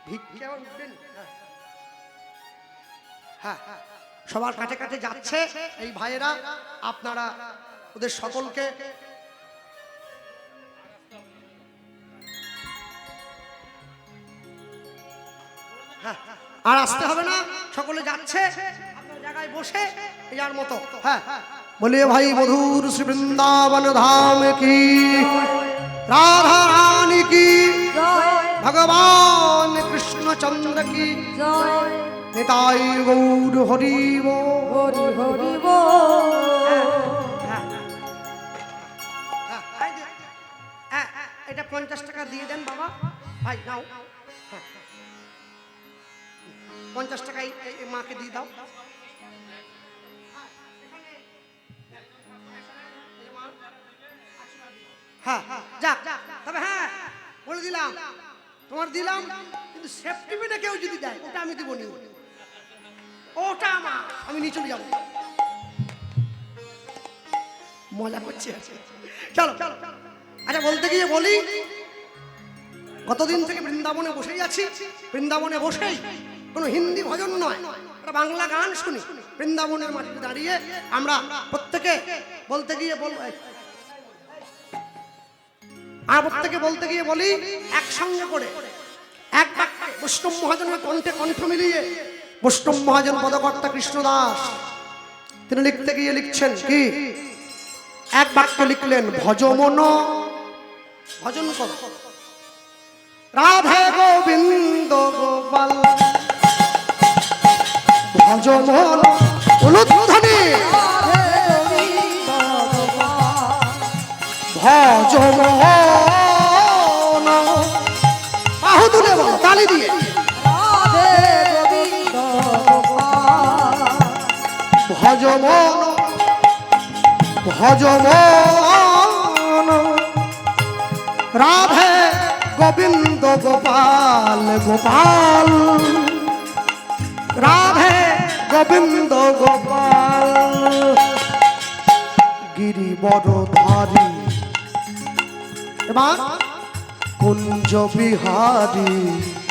ভিক্ষা আবার উঠবেন। হ্যাঁ হ্যাঁ, সবার কাছে কাছে যাচ্ছে এই ভাইয়েরা, আপনারা ওদের সকলকে আর আসতে হবে না, সকলে যাচ্ছে আপনার জায়গায় বসে ইয়ার মতো। হ্যাঁ, বলিয়ে ভাই মধুর শ্রী বৃন্দাবন ধাম কি, রাধা রানী কি, ভগবান কৃষ্ণচন্দ্র কি, নিতাই গৌর হরি বল, হরি হরি বল। এটা 50 টাকা দিয়ে দেন বাবা, ভাই নাও। 50 টাকাই মাকে দিয়ে দাও। হ্যাঁ যাক, তবে হ্যাঁ বলে দিলাম, তোমার দিলাম, কিন্তু সেফটি পিনে কেউ যদি দেয় ওটা আমি দিব নি, ওটা আমার, আমি নিয়ে চলে যাবো। মজা করছে, চলো। আচ্ছা বলতে গিয়ে বলি, গতদিন থেকে বৃন্দাবনে বসেই আছি, বৃন্দাবনে বসেই কোনো হিন্দি ভজন নয়, একটা বাংলা গান শুনি। বৃন্দাবনের মাটিতে দাঁড়িয়ে আমরা প্রত্যেকে বলতে গিয়ে প্রত্যেকে বলতে গিয়ে বলি একসঙ্গে করে, এক বাক্যে বৈষ্ণব মহাজনের কণ্ঠে কণ্ঠ মিলিয়ে। বৈষ্ণব মহাজন পদকর্তা কৃষ্ণদাস তিনি লিখতে গিয়ে লিখছেন কি, এক বাক্যে লিখলেন, ভজমন ভজন কর রাধে গোবিন্দ গোপাল, ভজমন উলুধ্বনি, ভজমন বাহু তুলে বলো, তালি দিয়ে, ভজমন ভজমন রাধে গোবিন্দ গোপাল গোপাল রাধে গোবিন্দ গোপাল গিরিবরধারী এবার কুঞ্জ বিহারী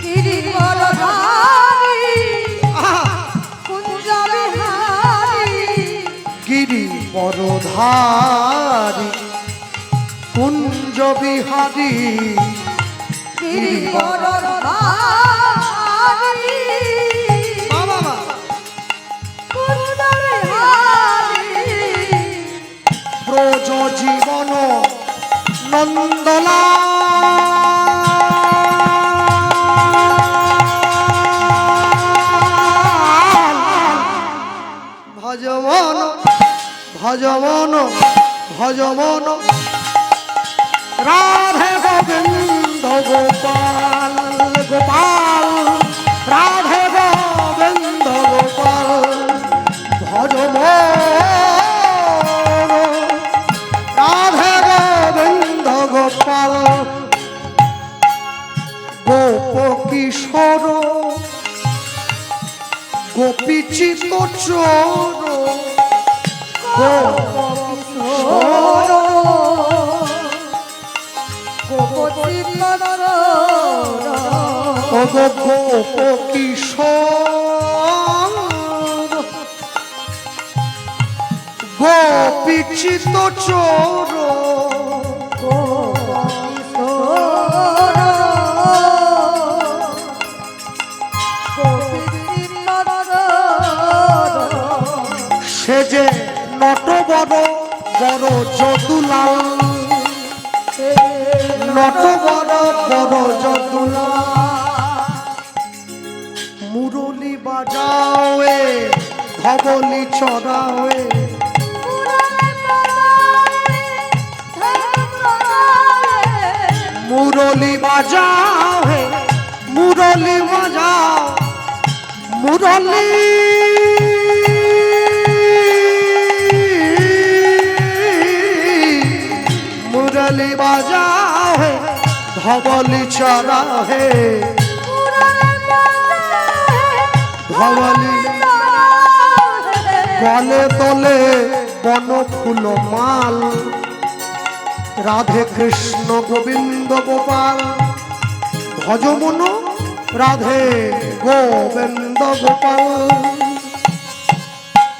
গিরিবরধারী কুঞ্জ বিহারী গিরিবরধারী কুঞ্জ বিহারী গিরিবরধারী বাবা কুঞ্জ বিহারী ব্রজ জীবন নন্দলা ভজমন ভজমন ভজমন রাধে গোবিন্দ গোপাল গোপাল রাধে গোবিন্দ গোপাল ভজমন রাধে গোবিন্দ গোপাল গোপ কিশোর গোপীচিত চোর গোপ কিশোর গোপ কিশোর গোপীচিত চোর সে যে নট বড় বড় যদুলাল নট বড় বড় যদুলাল মুরলি বাজাওয়ে ধবলি চড়াওয়ে মুরলি বাজাও হে মুরলি বাজাও মুরলি মুরলি বাজাও হে ধবলি চড়াও হে ধবলি গলে তলে বন ফুল মাল রাধে কৃষ্ণ গোবিন্দ গোপাল ভজমন রাধে গোবিন্দ গোপাল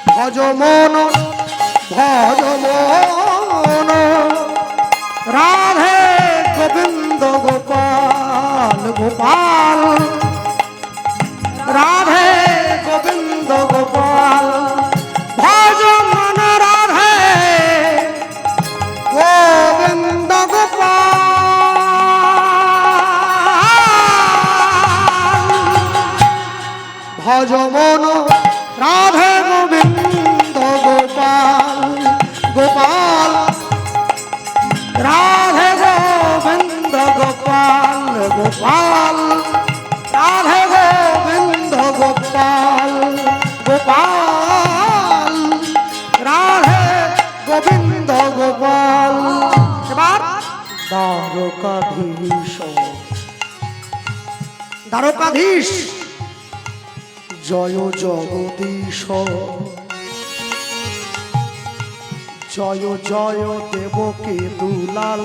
ভজমন ভজমন রাধে গোবিন্দ গোপাল গোপাল রাধে গোবিন্দ গোপাল ভজমন রাধে গোবিন্দ গোপাল ভজমন রাধে গোবিন্দ গোপাল গোপাল রাধে গোবিন্দ গোপাল গোপাল রাধে গোবিন্দ গোপাল গোপাল রাধে গোবিন্দ গোপাল এবার দ্বারকাধীশ দ্বারকাধীশ জয় জগদীশ জয় জয় দেবকে দুলাল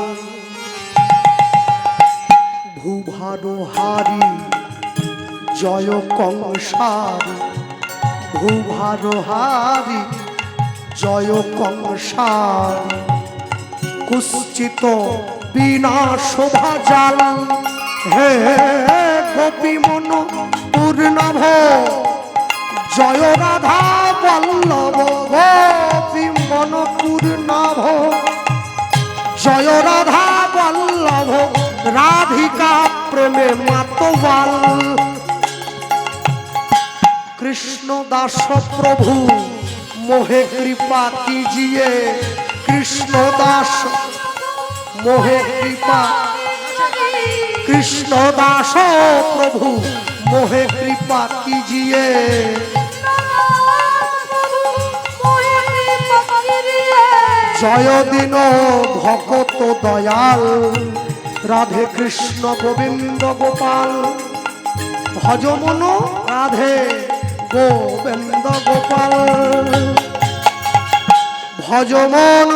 ভূভারহারি জয় কংসারি ভূভারহারি জয় কংসারি কুশ্চিত বিনা শোভা জাল হে গোপী মন পূর্ণভ জয় রাধা বল্লভ গোপী মন পূর্ণভ জয় রাধা বল্লভ রাধিকা প্রেমে মাতোয়াল कृष्ण दास प्रभु मोहे कृपा कीजिए कृष्ण दास मोहे कृपा कृष्ण दास प्रभु मोहे कृपा कीजिए जय दिन भगत दयाल রাধে কৃষ্ণ গোবিন্দ গোপাল ভজ মন রাধে গোবিন্দ গোপাল ভজ মন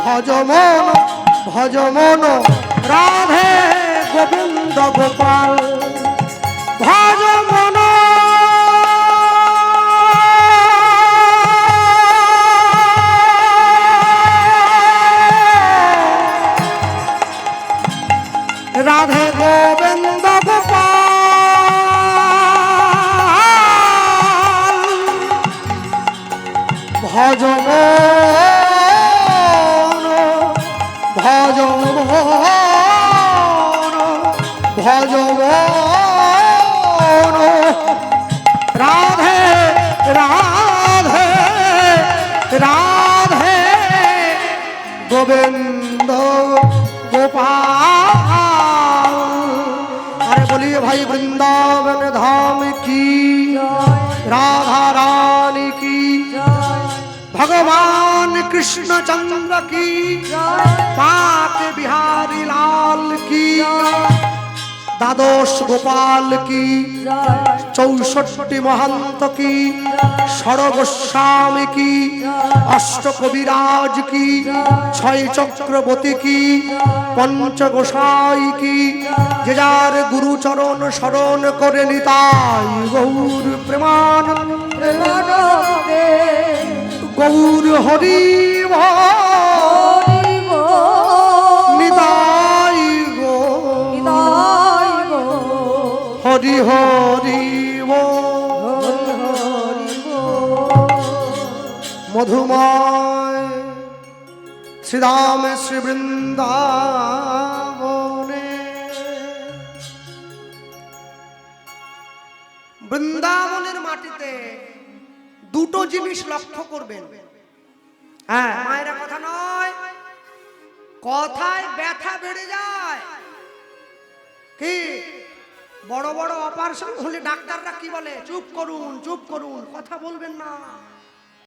ভজ মন ভজ মন রাধে গোবিন্দ গোপাল ভজ মন রাধে গোবিন্দ গোপাল ভজ মন ভজ মন ভজ মন রাধে রাধে রাধে গোবিন্দ गोपाल अरे बोलिए भाई वृंदावन धाम की राधा रानी की भगवान कृष्ण चंद्र की पाक बिहारी लाल की द्वादश गोपाल की 64 महंत की षड़ गोस्वामी की अष्ट कविराज की 6 चक्रवर्ती की पंच गोसाई की जे जार गुरु चरण शरण करे निताई गौर प्रेमानंद गौर हरि निताई गौर हरि हरि मधुमय श्रीराम श्री वृंदावने বৃন্দাবনের মাটিতে দুটো জিনিস লক্ষ্য করবেন। হ্যাঁ, মায়েরা কথা নয়, কথায় ব্যথা বেড়ে যায়। কি বড় বড় অপারেশন হলে ডাক্তাররা কি বলে? চুপ করুন, চুপ করুন, কথা বলবেন না।